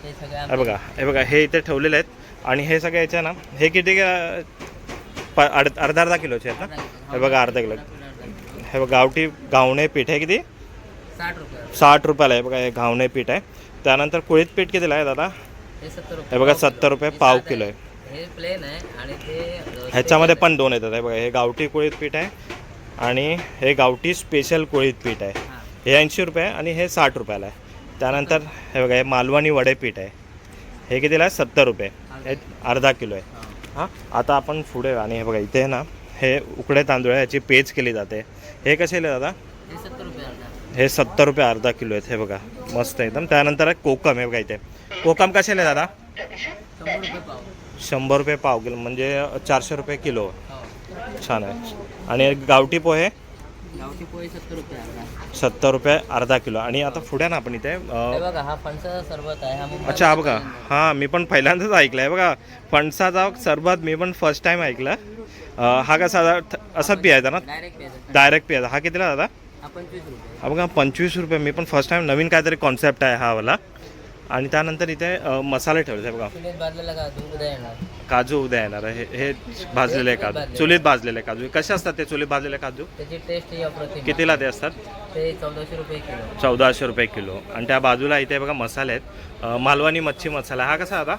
हे सगळे हे बघा, हे इथे ठेवलेले आहेत. आणि हे सगळे याचे ना, हे किती अर्धा किलोचे आहेत ना? हे बघा, अर्धा किलो. हे बघा, गावठी घावणे पीठ आहे. किती? 60 रुपये. 60 रुपयाला आहे. बघा, हे घावणे पीठ आहे. त्यानंतर कुळीत पीठ कितीला आहे दादा? हे 70 रुपये. हे बघा, 70 रुपये पाव साधं किलो आहे. हे प्लेन आहे आणि ते ह्याच्यामध्ये पण 2 येतात. हे बघा, हे गावठी कुळीत पीठ आहे आणि हे गावठी स्पेशल कुळीत पीठ आहे. हे 80 रुपये आणि हे 60 रुपयाला आहे. त्यानंतर हे बघा, हे मालवणी वडे पीठ आहे. हे कितीला आहे? 70 रुपये. हे अर्धा किलो आहे. हां, आता आपण पुढे. आणि हे बघा, इथे ना हे उकडे तांदूळ आहे, याची पेज केली जाते. हे कसे आहे दादा? हे 70 रुपये अर्धा. हे 70 रुपये अर्धा किलो आहेत. हे बघा, मस्त एकदम. त्यानंतर आहे कोकम. हे बघा, इथे कोकम कशाला आहे दादा? 100 रुपये पाव. 100 रुपये पाव किलो, म्हणजे 400 रुपये किलो. हो. छान आहे. आणि गावठी पोहे? गावठी पोहे 70 रुपये अर्धा. 70 रुपये अर्धा किलो. आणि आता पुढे ना आपण इथे हे बघा, हा फणसाचा सरबत आहे. हा मुंबईला अच्छा, हा बघा, हां, मी पण पहिल्यांदाच ऐकलं आहे. बघा, फणसाचा सरबत मी पण फर्स्ट टाईम ऐकलं. हा कसा असा पियायचा ना? डायरेक्ट प्यायचं. डायरेक्ट पियायचा. हा कितीला दादा? हा 25 रुपये. हा बघा, 25 रुपये. मी पण फर्स्ट टाईम नवीन काहीतरी कॉन्सेप्ट आहे हा वाला. आणि त्यानंतर इथे मसाले ठेवले आहे बघा. चुलीत भाजलेला का दूध उद्या येणार. काजू उद्या येणार आहे. हे भाजलेले काजू, चुलीत भाजलेले काजू. कसे असतात ते चुलीत भाजलेले काजू? त्याची टेस्ट ही अप्रतिम. कितीला ते असतात? ते 1400 रुपये किलो. 1400 रुपये किलो. आणि त्या बाजूला इथे बघा मसाले आहेत. मालवणी मच्छी मसाला. हा कसा आता?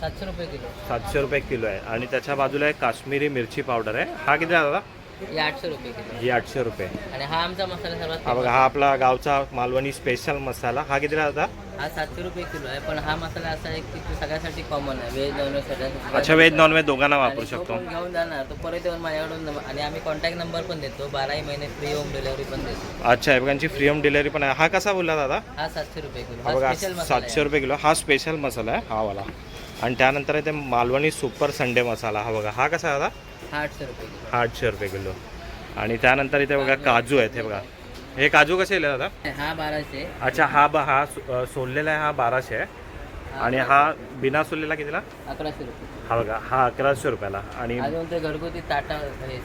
700 रुपये किलो. 700 रुपये किलो आहे. आणि त्याच्या बाजूला एक काश्मीरी मिरची पावडर आहे. हा किती आहे दादा? ही 800 रुपये किलो. ही 800 रुपये. आणि हा आमचा मसाला सर्वात हा बघा, हा आपला गावचा मालवणी स्पेशल मसाला. हा किती आहे दादा? हा 700 रुपये किलो आहे. पण हा मसाला असा आहे की तो सगळ्यासाठी कॉमन आहे. व्हेज नॉनव्हेज सगळ्यासाठी. अच्छा, व्हेज नॉनव्हेज दोघांना वापरू आणि जो शकतो. कोण घेऊन जाणार तो परत येऊन माझ्याकडून. आणि आम्ही कॉन्टॅक्ट नंबर पण देतो. 12 महिने फ्री होम डिलिव्हरी पण देतो. अच्छा, हे बघांची फ्री होम डिलिव्हरी पण आहे. हा कसा बोलला दादा? हा 700 रुपये किलो. हा हा बघा, स्पेशल मसाला 700 रुपये किलो. हा स्पेशल मसाला आहे हा वाला. आणि त्यानंतर आहे ते मालवणी सुपर संडे मसाला. हा बघा, हा कसा आहे दादा? हा 800 रुपये किलो. हा 800 रुपये किलो. आणि त्यानंतर इथे बघा काजू आहेत. हे बघा, हे काजू कसे आहे दादा? हा 1200. अच्छा, हा सोललेला आहे, हा 1200 आहे. आणि हा बिना सोललेला कितीला? 1100 रुपये. हा बघा, हा 1100 रुपयाला. आणि अजून ते घरगुती ताटा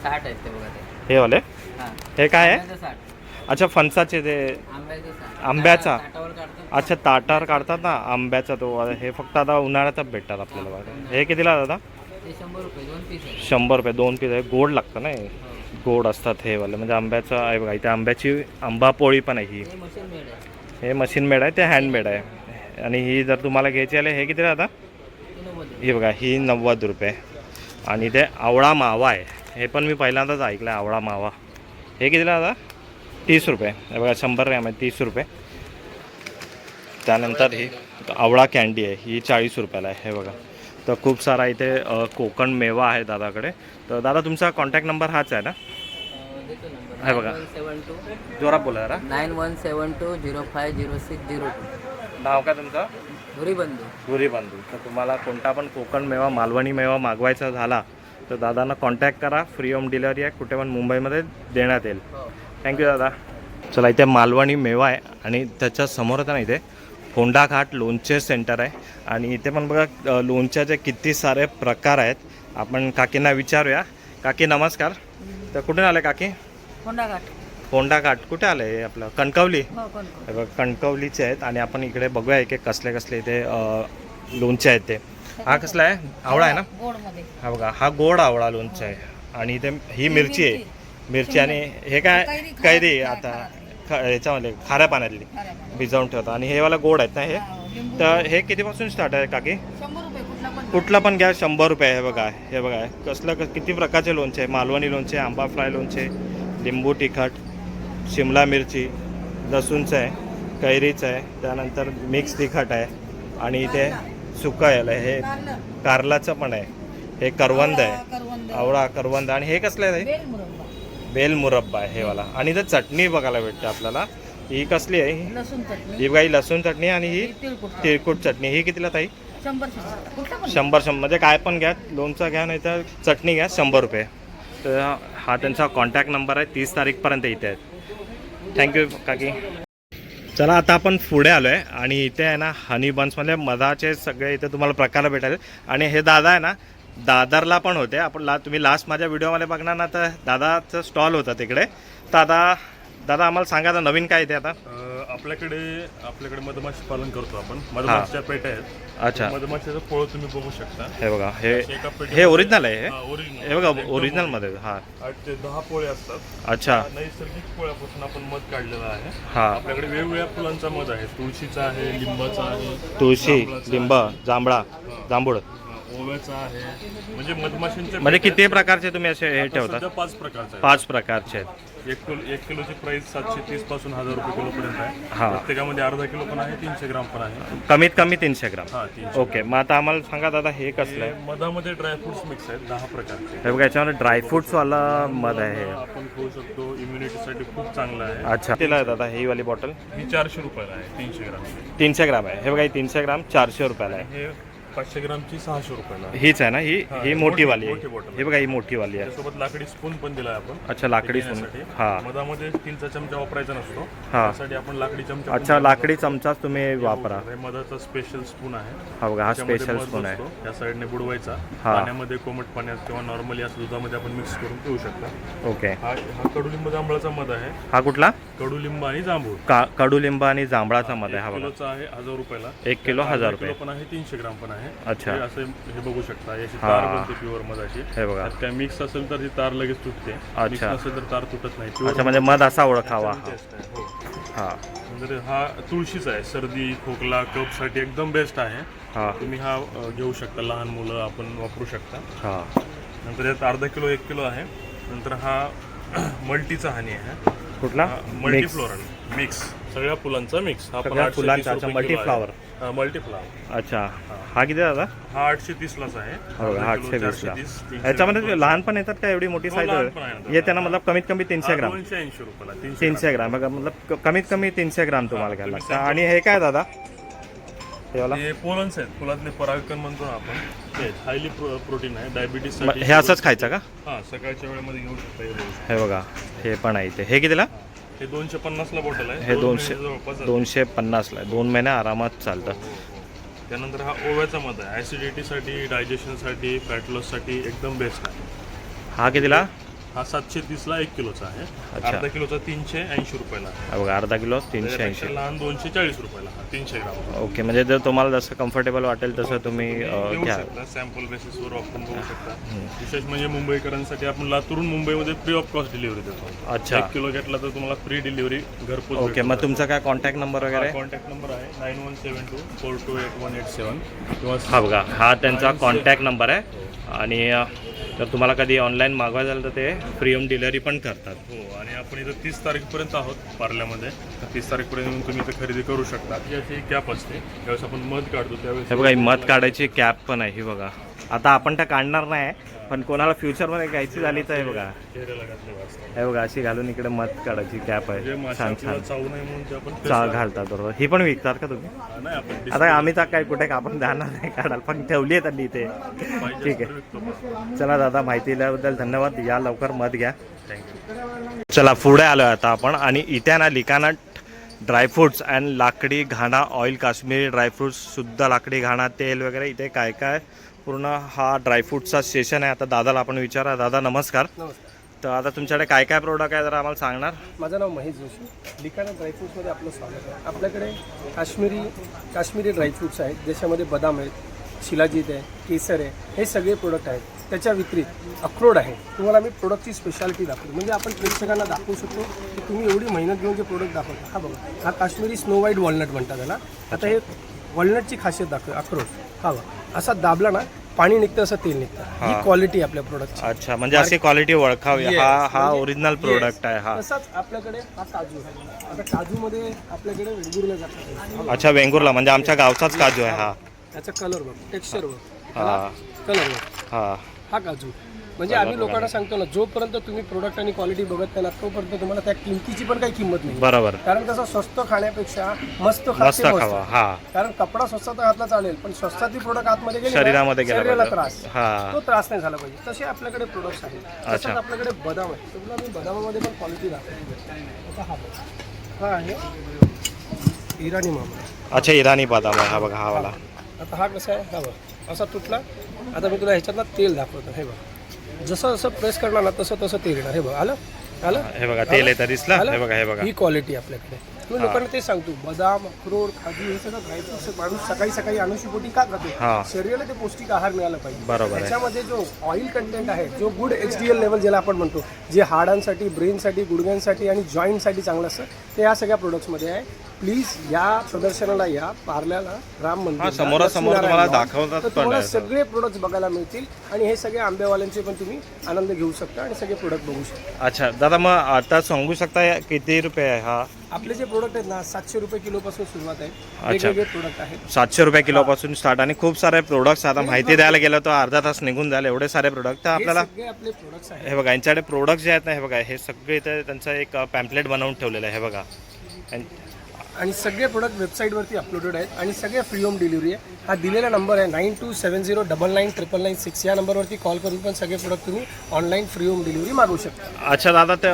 60 आहेत ते बघा ते. हे वाले, हा हे काय आहे? आंब्याचं 60. अच्छा, फणसाचे ते आंब्याचं 60. आंब्याचा? ताटावर काढतो. अच्छा, ताटावर काढतात ना आंब्याचा तो. हे फक्त आता उन्हाळ्यातच भेटतात आपल्याला बघा. हे कितीला दादा? ते 100 रुपये 2 पीस आहे. 100 रुपये 2 पीस आहे. गोड लागतं ना हे, गोड असतात हे वाले. म्हणजे आंब्याचं आहे बघा, इथे आंब्याची आंबा पोळी पण आहे ही. हे मशीन मेड आहे. हे मशीन मेड आहे, ते हँडमेड आहे. आणि ही जर तुम्हाला घ्यायची आले, हे किती दादा? ते 90 रुपये. ही बघा, ही 90 रुपये. आणि ते आवळा मावा आहे, हे पण मी पहिल्यांदाच ऐकलं आहे, आवळा मावा. हे कितीला दादा? 30 रुपये. हे बघा, 100 ग्रॅम आहे, 30 रुपये. त्यानंतर ही आवळा कँडी आहे, ही 40 रुपयाला आहे. हे बघा, तर खूप सारा इथे कोकण मेवा आहे दादाकडे. तर दादा, तुमचा कॉन्टॅक्ट नंबर हाच आहे ना? देतो नंबर. हे बघा. 9172 जोरात बोला जरा. 9172050602. नाव काय तुमचं? घरी बंधू. गुरी बांधू. तर तुम्हाला कोणता पण कोकण मेवा, मालवणी मेवा मागवायचा झाला तर दादांना कॉन्टॅक्ट करा. फ्री होम डिलिव्हरी आहे, कुठे पण मुंबईमध्ये देण्यात येईल. थँक्यू दादा. चला, इथे मालवणी मेवा आहे आणि त्याच्या समोर आता ना इथे फोंडा घाट लोणचे सेंटर आहे. आणि इथे पण बघा लोणच्याचे किती सारे प्रकार आहेत. आपण काकींना विचारूया. काकी नमस्कार. तर कुठून आले काकी? फोंडा घाट कुठे आलं आहे? आपलं कणकवली. हे बघा, कणकवलीचे आहेत. आणि आपण इकडे बघूया की कसले कसले इथे लोणचे आहेत ते. हा कसला आहे? आवळा आहे ना? हा बघा, हा गोड आवळा लोणचा आहे. आणि इथे ही मिरची आहे, मिरची. आणि हे काय? कैरी. आता ह्याच्यामध्ये खाऱ्या पाण्यातली भिजवून ठेवतात. आणि हे वाला गोड आहेत ना हे. तर हे कितीपासून स्टार्ट आहे काकी? 100 रुपये कुठला पण घ्या, 100 रुपये. हे बघा, हे बघा कसलं किती प्रकारचे लोणचे आहे. मालवणी लोणचे, आंबा फ्राय लोणचे, लिंबू तिखट, शिमला मिरची, लसूणचं आहे, कैरीचं आहे, त्यानंतर मिक्स तिखट आहे. आणि इथे सुकं आहे, हे कारलाचं पण आहे, हे करवंद आहे, आवळा करवंद. आणि हे कसलं आहे? बेल मुरब्बा आहे हे वाला. आणि इथं चटणी बघायला भेटते आपल्याला. ही कसली आहे? ही बघा, ही लसूण चटणी. आणि ही तिळकुट चटणी. ही कितीला ताई? 100 म्हणजे काय पण घ्या, लोणचं घ्या नाही तर चटणी घ्या, 100 रुपये. तर हा त्यांचा कॉन्टॅक्ट नंबर आहे. 30 तारीखपर्यंत इथे आहेत. थँक्यू काकी. चला, आता आपण पुढे आलो आहे. आणि इथे आहे ना हनी बन्समध्ये मधाचे सगळे इथे तुम्हाला प्रकार भेटेल. आणि हे दादा आहे ना दादरला पण होते. आपण तुम्ही लास्ट माझ्या व्हिडिओमध्ये बघणार ना, तर दादाचं स्टॉल होता तिकडे. तर दादा आम्हाला सांगा आता नवीन काय इथे आता? आपल्याकडे मधमाशी पालन करतो आपण. मधमाशीच्या पेट्या आहेत. अच्छा, मधमाशीचं पोळं तुम्ही बघू शकता. हे बघा, एका पेटीत हे ओरिजिनल आहे. ओरिजिनल. हे बघा, ओरिजिनल मध्ये. हा, 8 ते 10 पोळे असतात. अच्छा. नैसर्गिक पोळ्यापासून आपण मध काढलेला आहे. हा, आपल्याकडे वेगवेगळ्या फुलांचा मध आहे. तुळशीचा आहे, लिंबाचा आहे, तुळशी, जांभळाचा लिंब, जांभळा, जांभूळ. ओव्याचा आहे. म्हणजे मधमाशींच्या म्हणजे पेट्या किती प्रकारचे तुम्ही असे हे आता ठेवता? सध्या 5 प्रकारचे आहेत. 5 प्रकारचे आहेत. 1 किलोची प्राइस 730 पासून 1000 रुपये किलो पर्यंत आहे. हा. प्रत्येकामध्ये अर्धा किलो पण आहे, 300 ग्राम पण आहे. कमीत कमी 300 ग्राम. हा, 300. ओके, मग आता आम्हाला सांगा दादा, हे कसलं आहे? मधामध्ये ड्रायफ्रुट्स मिक्स आहेत 10 प्रकारचे. हे बघा, याच्यामध्ये ड्रायफ्रुट्सवाला मध आहे हे. आपण खाऊ शकतो. इम्युनिटीसाठी खूप चांगलं आहे. अच्छा, तिला आहे दादा ही वाली बॉटल? ही 400 रुपयाला आहे, 300 ग्राम. 300 ग्राम आहे. हे बघा, ही 300 ग्राम 400 रुपयाला आहे. हे 500 ग्रामची 600 रुपयाला आहे. हीच आहे ना? ही हा, ही मोठी वाली मोठी आहे. बॉटल. हे बघा, ही मोठी वाली आहे. त्यासोबत लाकडी स्पून पण दिला आहे आपण. अच्छा, लाकडी स्पून. घेण्यासाठी. हा, मधामध्ये स्टीलचा चमचा वापरायचा नसतो. हा. त्यासाठी आपण लाकडी चमचा. अच्छा, लाकडी चमचाच तुम्ही वापरा. हे मधाचा स्पेशल स्पून आहे. हा बघा, हा त्याच्यामध्ये स्पेशल मध स्पून आहे. बसतो. या साईडने बुडवायचा. हा. पाण्यामध्ये, कोमट पाण्यात किंवा नॉर्मली असं दुधामध्ये आपण मिक्स करून पिऊ शकता. ओके. हा कडुलिंब जांभळाचा मध आहे. हा कुठला? कडुलिंब आणि जांभूळ. कडुलिंब आणि जांभळाचा मध आहे. हा 1 बघा, किलोचा आहे 1000 रुपयाला. 1 किलो 1000 रुपये. पण आहे, 300 ग्राम पण आहे. अच्छा. हे असं हे बघू शकता. याची हा. तार बनते प्युअर मधाची. हे बघा. त्यात काय मिक्स असेल तर ती तार लगेच तुटते. मिक्स अच्छा. नसेल तर तार तुटत नाही. अच्छा, म्हणजे मध असा ओळखावा. टेस्ट आहे. हो. हां नंतर हा तुळशीचा आहे, सर्दी खोकला कफसाठी एकदम बेस्ट आहे. हां तुम्ही हा घेऊ शकता, लहान मुलं आपण वापरू शकता. हां नंतर यात अर्धा किलो 1 किलो आहे. नंतर हा मल्टीचा हनी आहे, कुठला मल्टीफ्लोरल मिक्स, सगळ्या फुलांचा मिक्स. हा सगळ्या फुलांचा, अच्छा, मल्टीफ्लॉवर. मल्टीफ्लावर. अच्छा हा किती दादा? हा 830लाच आहे. हो का, अर्धा किलो 820ला. 430, 300 याच्यामध्ये ग्राम. लहान पण येतात का? एवढी मोठी हो, साईज लहान पण आहे ना. येते ना, मतलब कमीत कमी 300 ग्राम. 280 रुपयाला 300 ग्राम बघा, मतलब कमीत कमी 300 ग्राम तुम्हाला घ्यायला लागतं. आणि हे काय दादा? हे वाला हे पोलन्स आहेत, फुलातले परागकण म्हणतो ना आपण. ते हायली प्रोटीन आहे डायबिटीस. हे असंच खायचं का? हा, सकाळच्या वेळेमध्ये घेऊ शकता. हे बघू शकता. हे बघा, हे पण आहे इथे. हे कितीला? हे 250ला बॉटल आहे. हे 200 जवळपास आहे. 250ला 2 महिने आरामात चालतं. त्यानंतर हा ओव्याचा मध आहे, ॲसिडिटीसाठी, डायजेशनसाठी, फॅट लॉससाठी एकदम बेस्ट आहे. हा कितीला? हा 730ला 1 किलोचा आहे. अच्छा. अर्धा किलोचा 380 रुपयाला आहे. हे बघा, अर्धा किलो त्याच्यापेक्षा 380. लहान 240 रुपयाला हा 300 ग्राम. ओके, म्हणजे जर तुम्हाला जसं कम्फर्टेबल वाटेल तसं तुम्ही घेऊ घ्या. शकता, सॅम्पल बेसिसवर वापरून बघू शकता. विशेष म्हणजे मुंबईकरांसाठी आपण लातूरून मुंबईमध्ये फ्री ऑफ कॉस्ट डिलिव्हरी देतो. अच्छा. 1 किलो घेतला तर तुम्हाला फ्री डिलिव्हरी घरपोच. ओके, मग तुमचा काय कॉन्टॅक्ट नंबर वगैरे? कॉन्टॅक्ट नंबर आहे 9172428187 किंवा हा बघा, हा त्यांचा कॉन्टॅक्ट नंबर आहे. आणि जर तुम्हाला कधी ऑनलाईन मागवायचं झालं तर ते फ्री होम डिलिव्हरी पण करतात. हो. आणि आपण इथं 30 तारीखपर्यंत आहोत पार्ल्यामध्ये. 30 तारीखपर्यंत येऊन तुम्ही इथं खरेदी करू शकता. ती अशी कॅप असते, त्यावेळेस आपण मध काढतो त्यावेळेस. हे बघा, ही मध काढायची कॅप पण आहे. ही बघा, आता आपण त्या काढणार नाही, पण कोणाला फ्युचरमध्ये घ्यायची झाली तर हे बघा, चेहऱ्याला घातले वाजता. हे बघा, अशी घालून इकडे मध काढायची कॅप म्हणजे आहे. माशी छान आपल्याला छान चावू नये म्हणून ते आपण घालतात. बरोबर, ही पण विकतात का तुम्ही? नाही, आपण आता आम्ही तर काय कुठे आपण जाणार नाही काढायला, पण ठेवली आहे त्यांनी इथे. ठीक आहे, चला दादा, माहिती दिल्याबद्दल धन्यवाद. या लवकर मध घ्या. थँक्यू. चला पुढे आलो आहे आता आपण. आणि इथे ना लिकाना ड्रायफ्रूट्स अँड लाकडी घाणा ऑइल, काश्मीरी ड्रायफ्रूट्स, शुद्ध लाकडी घाणा तेल वगैरे इथे काय काय पूर्ण हा ड्रायफ्रूटचा स्टेशन आहे. आता दादाला आपण विचारा. दादा नमस्कार. नमस्कार. तर आता तुमच्याकडे काय काय प्रोडक्ट आहे जरा आम्हाला सांगणार? माझं नाव महेश जोशी. लिकाना ड्रायफ्रूट्समध्ये आपलं स्वागत आहे. आपल्याकडे काश्मीरी ड्रायफ्रूट्स आहेत, ज्याच्यामध्ये बदाम आहेत, शिलाजीत आहे, केसर आहे, हे सगळे प्रोडक्ट आहेत. त्याच्या विक्रीत अक्रोड आहे. तुम्हाला मी प्रोडक्टची स्पेशालिटी दाखवतो, म्हणजे आपण प्रेक्षकांना दाखवू शकतो की तुम्ही एवढी मेहनत घेऊन जे प्रोडक्ट दाखवता. हा बघा, हा काश्मीरी स्नो व्हाईट वॉलनट म्हणतात त्याला. आता हे वॉलनटची खासियत दाखव. अक्रोड हा बघा, असा दाबला ना पाणी निघतं, असं तेल निघतं. ही क्वालिटी आपल्या प्रोडक्टची. अच्छा, म्हणजे अशी क्वालिटी ओळखावी. हा ओरिजिनल प्रोडक्ट आहे. हा, तसाच आपल्याकडे हा काजू आहे. आता काजूमध्ये आपल्याकडे वेंगुर्ला जातात. अच्छा, वेंगुर्ला म्हणजे आमच्या गावचाच काजू आहे. हा, त्याचा कलर बघ, टेक्स्चर बघ, हा कलर बघ. हा हा काजू म्हणजे आम्ही लोकांना सांगतो ना, जोपर्यंत तुम्ही प्रोडक्ट आणि क्वालिटी बघत नाही ना, तोपर्यंत तुम्हाला त्या किमतीची पण काही किंमत नाही. बरोबर. कारण कसं, स्वस्त खाण्यापेक्षा मस्त मस्त खावा. हा, कारण कपडा स्वस्तात घातला चालेल, पण स्वस्तातील प्रोडक्ट आतमध्ये गेले ना, शरीरामध्ये गेला शरीराला पाहिजे. त्रास, हा. तो त्रास नाही झाला पाहिजे. तसे आपल्याकडे प्रोडक्ट्स आहेत. अच्छा. तसंच आपल्याकडे बदाम आहे. तुम्हाला मी बदामामध्ये पण क्वालिटी दाखवते. आता हा आहे इराणी मामा. अच्छा, इराणी बदाम आहे. हा बघा, हा वाला. आता हा कसा आहे, हा बघ असा तुटला. आता मी तुला ह्याच्यातला तेल दाखवतो. हे बघ, जसं जसं प्रेस करणार ना तसं तसं तेल येणार. हे बघ, आलं. हे बघा, तेल येतं दिसलं. हे बघा, हे बघा, ही क्वालिटी आपल्याकडे. तुम्ही लोकांना ते सांगतो, बदाम, अक्रोड, काजू हे सगळं ड्रायफ्रुट्स माणूस सकाळी सकाळी अनुषपोटी का खातो? शरीराला ते पौष्टिक आहार मिळाला पाहिजे. बरोबर. त्याच्यामध्ये जो ऑइल कंटेंट आहे, जो गुड HDL लेवल ज्याला आपण म्हणतो, जे हाडांसाठी, ब्रेनसाठी, गुडघ्यांसाठी आणि जॉईंटसाठी चांगलं असतं, ते या सगळ्या प्रोडक्ट्समध्ये आहे. प्लीज या प्रदर्शनाला या, पार्ल्याला, राम मंदिर समोरासमोर तुम्हाला दाखवतात. तुम्हाला सगळे प्रोडक्ट्स बघायला मिळतील. आणि हे सगळे आंबेवाल्यांचे पण तुम्ही आनंद घेऊ शकता आणि सगळे प्रोडक्ट बघू शकता. अच्छा दादा, मग आता सांगू शकता किती रुपये आहे हा? आपले जे प्रोडक्ट आहेत ना, 700 रुपये किलोपासून सुरुवात आहे. वेगवेगळे प्रोडक्ट आहेत. 700 रुपये किलोपासून स्टार्ट. आणि खूप सारे प्रोडक्ट्स. आता माहिती द्यायला गेलं तर अर्धा तास निघून जायला, एवढे सारे प्रोडक्ट. तर आपल्याला सगळे आपले प्रोडक्ट्स आहेत. हे बघा, यांच्याकडे प्रोडक्ट जे आहेत ना, हे बघा, हे सगळे इथे त्यांचं एक पॅम्पलेट बनवून ठेवलेलं आहे. हे बघा, आणि सगळे प्रोडक्ट वेबसाईटवरती अपलोडेड आहेत आणि सगळे फ्री होम डिलिव्हरी आहे. हा दिलेला नंबर आहे 9270999996. या नंबरवरती कॉल करून पण सगळे प्रोडक्ट तुम्ही ऑनलाईन फ्री होम डिलिव्हरी मागवू शकता. अच्छा दादा, ते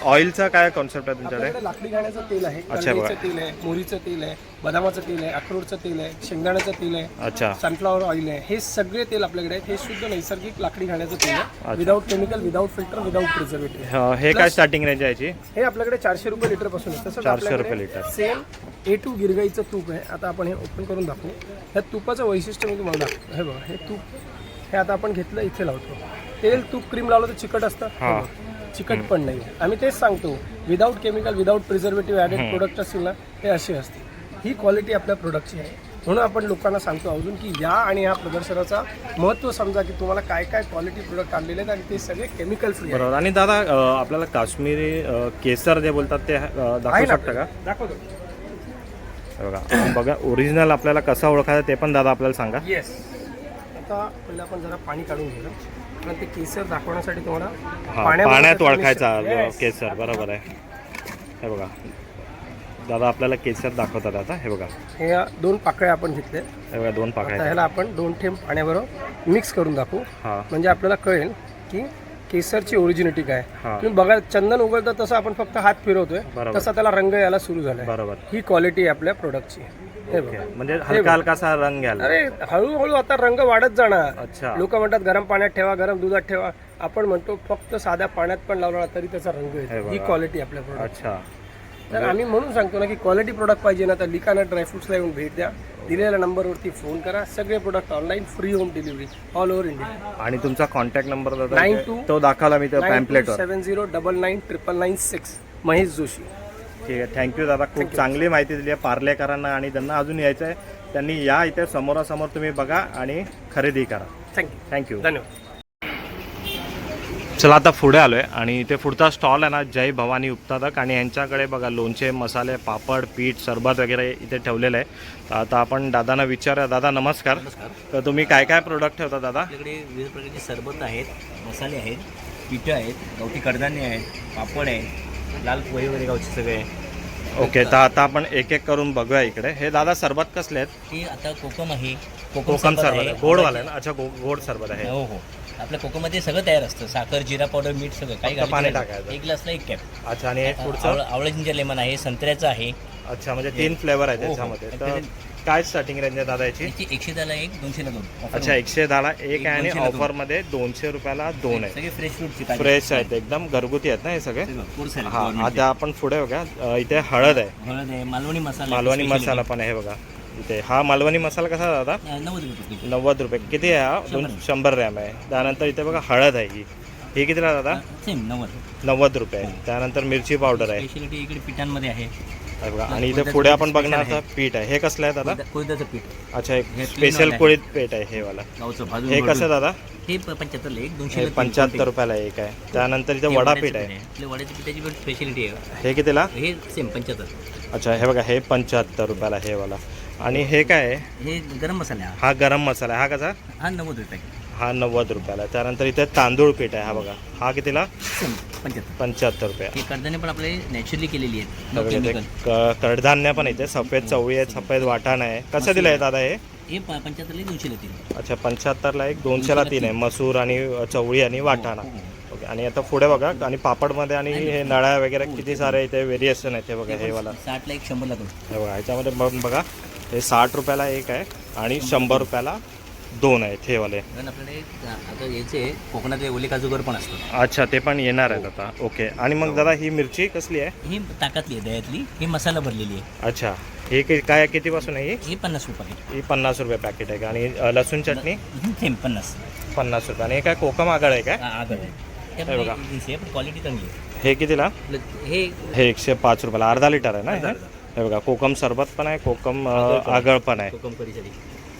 ऑइलचा काय कॉन्सेप्ट आहे तुमच्याकडे? आपल्याकडे लाकडी घाण्याचं तेल आहे, कलमीचं तेल आहे, मोहरीचं तेल आहे, बदामाचं तेल आहे, अक्रोडचं तेल आहे, शेंगदाण्याचं तेल आहे, अच्छा, सनफ्लॉवर ऑइल आहे. हे सगळे तेल आपल्याकडे आहेत. हे शुद्ध नैसर्गिक लाकडी घाण्याचं तेल आहे, without chemical, without filter, without preservative. हे काय स्टार्टिंग रेंज आहे याची? हे आपल्याकडे 400 रुपये लिटर पासून आहे. तसंच 400 रुपये लिटर. सेम A2 गिरगाईचं तूप आहे. आता आपण हे ओपन करून दाखवू. ह्या तुपाचं वैशिष्ट्य मी तुम्हाला दाखवतो. हे बघा, हे तूप हे आता आपण घेतलं, इथे लावतो. तेल, तूप, क्रीम लावलं तर चिकट असतं. चिकट पण नाही आहे. आम्ही तेच सांगतो, without chemical, without preservative added product असतील ना ते असे असतील. ही क्वालिटी आपल्या प्रोडक्टची आहे. म्हणून आपण लोकांना सांगतो अजून की या आणि ह्या प्रदर्शनाचा महत्त्व समजा की तुम्हाला काय काय क्वालिटी प्रोडक्ट आणलेले आहेत आणि ते सगळे केमिकल फ्री बरोबर. आणि दादा आपल्याला काश्मीरी केसर जे बोलतात ते दाखवू शकता का? दाखवतो. हे बघा बघा ओरिजिनल आपल्याला कसं ओळखायचं ते पण दादा आपल्याला सांगा. येस. आता पहिलं आपण जरा पाणी काढून घेऊ आणि ते केसर दाखवण्यासाठी तुम्हाला पाण्यात ओळखायचा केसर. बरोबर आहे. हे बघा दादा आपल्याला केसर दाखवतात आता. हे बघा हे 2 पाकळ्या आपण घेतले. हे बघा 2 पाकळ्या. ह्याला आपण 2 थेंब पाण्याबरोबर मिक्स करून दाखवू. हां म्हणजे आपल्याला कळेल की केसरची ओरिजिनिटी काय. हां. तुम्ही बघा चंदन उघडतं तसं आपण फक्त हात फिरवतोय बरोबर. तसा त्याला रंग यायला सुरू झालाय. बरोबर. ही क्वालिटी आपल्या प्रोडक्टची. हे बघा. म्हणजे हलका हलकासा रंग घ्यायला. अरे हळूहळू आता रंग वाढत जाणार. अच्छा. लोक म्हणतात गरम पाण्यात ठेवा, गरम दुधात ठेवा. आपण म्हणतो फक्त साध्या पाण्यात पण लावला तरी त्याचा रंग हे येतो. बघा. ही क्वालिटी आपल्या प्रोडक्ट. अच्छा. तर आम्ही म्हणून सांगतो ना की क्वालिटी प्रोडक्ट पाहिजे ना तर लिकाना ड्रायफ्रुट्सला येऊन भेट द्या. दिलेल्या नंबरवरती फोन करा. सगळे product online free home delivery all over India. आणि तुमचा कॉन्टॅक्ट नंबर दादा 92 तो दाखवला मी त्या पॅम्पलेटवर. 70999996 महेश जोशी. ठीक आहे. थँक्यू दादा. खूप चांगली माहिती दिली आहे पार्लेकरांना आणि ज्यांना अजून यायचं आहे त्यांनी या इथे समोरासमोर तुम्ही बघा आणि खरेदी करा. थँक्यू. धन्यवाद. चला आता पुढे आलो आहे आणि इथे पुढचा स्टॉल आहे ना जय भवानी उत्पादक आणि यांच्याकडे बघा लोणचे मसाले पापड पीठ सरबत वगैरे इथे ठेवलेलं आहे. तर आता आपण दादांना विचारूया. दादा नमस्कार. तर तुम्ही काय काय प्रोडक्ट ठेवता दादा? आपल्याकडे विविध प्रकारचे सरबत आहेत, मसाले आहेत, पिठं आहेत, गावठी कडधान्य आहेत, पापड आहे, लाल पोहे वगैरे गावचे सगळे. ओके. तर आता आपण एक एक करून बघूया इकडे. हे दादा सरबत कसले आहेत? हे आता कोकम आहे, कोकम सरबत आहे. गोडवाला आहे ना? अच्छा गोड सरबत आहे. हो हो. आपल्या कोकममध्ये सगळं तयार असतं, साखर, जिरा पावडर, मीठ सगळं काही फक्त पाणी घालायचं नाही. टाकायचं. एक ग्लासला 1 कॅप. अच्छा. आणि हे पुढचं? आवळा जिंजर लेमन आहे, संत्र्याचं आहे. अच्छा. म्हणजे 3 फ्लेवर आहेत हो, हो. त्याच्यामध्ये. तर काय स्टार्टिंग रेंज आहे दादा याची? याची 110ला 1, 200ला 2. अच्छा. 110ला 1 आहे आणि 200 ला 2. ऑफरमध्ये 200 रुपयाला 2 आहे. सगळे फ्रेश फ्रूटची फ्रेश आहेत एकदम घरगुती आहेत ना हे सगळे. हळद हा. आता आपण पुढे बघा इथे हळद आहे, आहे, मालवणी मसाला, मालवणी मसाला पण आहे. हे बघा इथे हा मालवणी मसाला कसा आहे दादा? 90 रुपये. 90 रुपये. किती आहे हा? 100 ग्रॅम आहे. त्यानंतर इथे बघा हळद आहे ही कितीला दादा? सेम 90. 90 रुपये. त्यानंतर मिरची पावडर आहे. स्पेशलिटी इकडे पिठांमध्ये आहे. हे बघा. आणि इथे पुढे आपण बघणार आता पीठ आहे. हे कसलं आहे दादा? कोयदाचं पीठ. अच्छा. एक हे स्पेशल clean कुळीत पीठ आहे हे वाला. गावचं भाजून हे कसं दादा? हे 75ला 1, 200 हे 75 रुपयाला एक आहे. त्यानंतर इथे वडा पीठ आहे. आपल्या वड्याच्या पिठाची पण स्पेशलिटी आहे. हे कितीला? हे सेम 75. अच्छा. हे बघा हे 75 रुपयाला हे वाला. आणि हे काय आहे? हे गरम मसाला आहे. हा गरम मसाला आहे. हा कसा? हा 90 रुपये. हा 90 रुपयाला. त्यानंतर इथे तांदूळ पीठ आहे. हा बघा हा कितीला? सेम 75. 75 रुपये. हे कडधान्य पण आपले नॅचरली केलेली आहेत, हे नो बघा, केमिकल. इथे कडधान्य पण इथे सफेद चवळी आहे, सफेद वाटाणा आहे. कसं दिलं आहे दादा हे? हे 75ला 200ला 3. अच्छा. 75ला 1, 200ला 3 आहे. मसूर आणि चवळी आणि वाटाणा. ओके. आणि आता पुढे बघा आणि पापडमध्ये आणि हे नळ्या वगैरे किती सारे इथे व्हेरिएशन आहेत. हे बघा हे वाला. 60ला 1, 100ला 2. हे बघा ह्याच्यामध्ये बघा हे 60 रुपयाला एक आहे आणि 100 रुपयाला 2 आहेत हे वाले. कारण आपल्याकडे आता याचे कोकणातले ओले काजूगर पण असतात. अच्छा. ते पण येणार आहेत आता. ओके. आणि मग दादा ही मिरची कसली आहे? ही ताकातली आहे, दह्यातली. ही मसाला भरलेली आहे. अच्छा. हे काय कितीपासून आहे ही? ही 50 रुपये. ही 50 रुपये पॅकेट आहे का? आणि लसूण चटणी? सेम 50. 50 रुपये. आणि हे काय कोकम आगळ आहे काय? आगळ आहे. हे बघा. पण क्वालिटी चांगली आहे. हे कितीला? हे हे 105 रुपयाला. अर्धा लिटर आहे ना हे? हे बघा कोकम सरबत पण आहे, कोकम आगळ पण आहे. कोकम करीसाठी.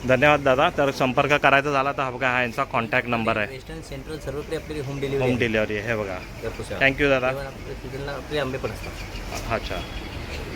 धन्यवाद दादा. तर संपर्क करायचा झाला तर हा बघा हा यांचा कॉन्टॅक्ट नंबर आहे. वेस्टर्न सेंट्रल सर्वकडे आपली होम होम डिलिव्हरी डिलिव्हरी आहे. हे बघा. आहे. थँक्यू दादा. सीजनला आपले आंबे पण असतात. अच्छा.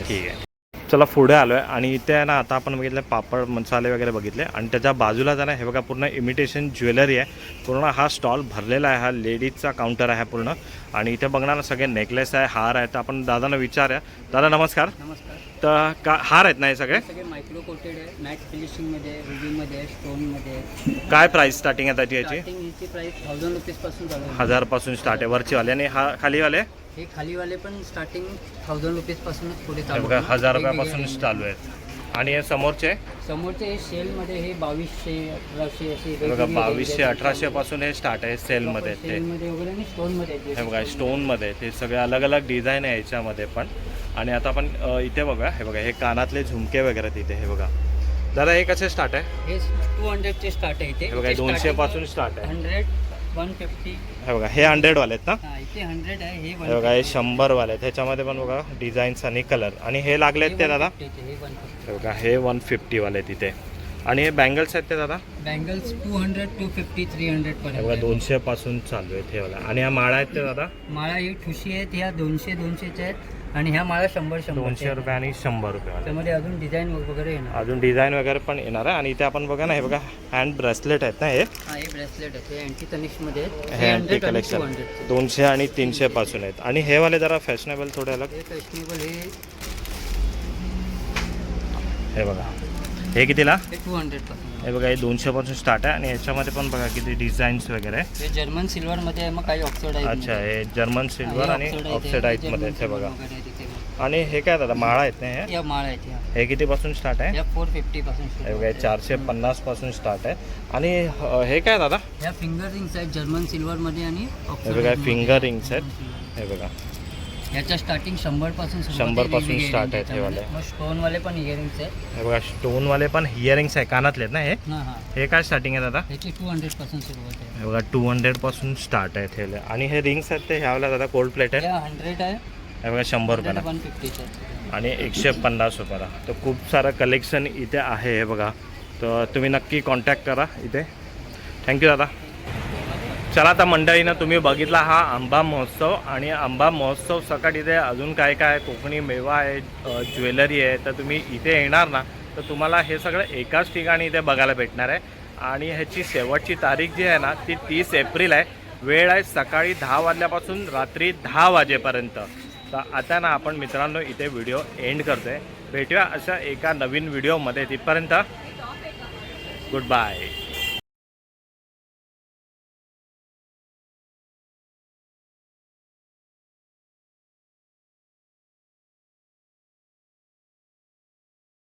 ठीक आहे. चला पुढे आलो आहे आणि इथे आहे ना आता आपण बघितलं पापड मसाले वगैरे बघितले आणि त्याच्या बाजूला जाणं हे बघा पूर्ण इमिटेशन ज्वेलरी आहे. पूर्ण हा स्टॉल भरलेला आहे. हा लेडीजचा काउंटर आहे पूर्ण. आणि इथे बघणार सगळे नेकलेस आहे, हार आहे. तर आपण दादांना विचारूया. दादा नमस्कार. नमस्कार. तर हार आहेत ना हे सगळे? सगळे मायक्रो कोटेड आहे, मॅट फिनिशिंगमध्ये, रुबीमध्ये, स्टोनमध्ये. काय प्राइस स्टार्टिंग आहे त्याची याची? स्टार्टिंग हिची प्राईस 1000 रुपीजपासून चालू आहे. 1000 पासून स्टार्ट आहे वरचीवाले. आणि हा खालीवाले? हे खालीवाले पण स्टार्टिंग 1000 रुपीजपासूनच पुढे हे चालू बघा आहे. 1000 वेगवेगळ्या रुपयापासून range. चालू आहेत. आणि हे समोरचे? समोरचे हे सेलमध्ये हे 2200, 1800 असे हे बघा 2200, 1800 पासून हे स्टार्ट आहे सेलमध्ये. ते सेलमध्ये वगैरे आणि स्टोनमध्ये. हे बघा स्टोनमध्ये ते सगळे अलग अलग डिझाईन आहे याच्यामध्ये पण. आणि आता आपण इथे बघा हे बघा हे कानातले झुमके वगैरे तिथे हे बघा. दादा हे कसे स्टार्ट आहे? हे 200 चे स्टार्ट आहे इथे. हे बघा 200 पासून स्टार्ट आहे. 100, 150. हे बघा हे 100 वाले आहेत ना. हा, इथे 100 आहे, हे हे बघा हे 100 वाले आहेत. ह्याच्यामध्ये पण बघा डिझाईन्स आणि कलर. आणि हे लागले आहेत ते दादा. हे 150. हे बघा हे 150 वाले आहेत इथे. आणि हे बँगल्स आहेत ते दादा. बँगल्स 200, 250, 300 हे पर्यंत बघा आहे. 200 पासून चालू आहेत हे बघा. आणि ह्या माळा आहेत ते दादा. माळा ही ठुशी आहेत, ह्या 200-200 आहेत आणि ह्या माळा 100-100 200 रुपये आणि 100 रुपये वाले. त्यामध्ये अजून डिझाईन वगैरे येणार. अजून डिझाईन वगैरे पण येणार आहे. आणि इथे आपण बघा ना हे बघा हँड ब्रेसलेट आहेत ना हे. हा, हे ब्रेसलेट आहे, ते अँटी तनिष्कमध्ये आहेत. हे अँटी 100 आणि कलेक्शन 200. 200 आणि 300 पासून आहेत. आणि हे वाले जरा फॅशनेबल थोडे अलग. हे फॅशनेबल हे बघा हे कितीला. हे 200 पासून. हे बघा हे 200 पासून स्टार्ट आहे. आणि याच्यामध्ये पण बघा किती डिझाईन्स वगैरे आहे. हे जर्मन सिल्वरमध्ये आहे, मग काही ऑक्सिडाईज. अच्छा हे जर्मन सिल्वर आणि ऑक्सिडाईजमध्ये आहे. हे बघा. आणि हे काय दादा माळा आहेत ना हे. या माळा आहेत ह्या. हे कितीपासून स्टार्ट आहे. या 450 पासून हे सुरू बघा हे 450 पासून स्टार्ट आहे. आणि हे काय दादा. ह्या फिंगर रिंग्स आहेत जर्मन सिल्वरमध्ये आणि हे बघा ऑक्सिडाईजमध्ये. फिंगर रिंग्स आहेत. हे बघा याच्या स्टार्टिंग 100 पासून सुरुवात 100 आहे, पासून वेगवेगळे start आहेत earrings हे वाले. त्याच्यामध्ये. मग स्टोनवाले पण इयरिंग्स आहेत. हे बघा स्टोनवाले पण हिअरिंग्स आहे कानातले आहेत ना हे. हां हां, हे काय स्टार्टिंग आहे दादा. ह्याची 200 पासून सुरुवात आहे. हे बघा 200 पासून स्टार्ट आहेत हे. आणि हे रिंग्स आहेत ते ह्यावेळेला दादा कोल्ड प्लेट आहे. या 100 आहे, हे बघा 100 रुपयाला 150 आहे. आणि 150 रुपयाला. तर खूप सारं कलेक्शन इथे आहे हे बघा. तर तुम्ही नक्की कॉन्टॅक्ट करा इथे. थँक्यू दादा. चला आता मंडळीनं तुम्ही बघितला हा आंबा महोत्सव. आणि आंबा महोत्सव सकट इथे अजून काय काय कोकणी मेवा आहे, ज्वेलरी आहे. तर तुम्ही इथे येणार ना तर तुम्हाला हे सगळं एकाच ठिकाणी इथे बघायला भेटणार आहे. आणि ह्याची शेवटची तारीख जी आहे ना ती 30 एप्रिल आहे. वेळ आहे सकाळी 10 वाजल्यापासून रात्री 10 वाजेपर्यंत. तर आता ना आपण मित्रांनो इथे व्हिडिओ एंड करतो आहे. भेटूया अशा एका नवीन व्हिडिओमध्ये. तिथपर्यंत गुड बाय.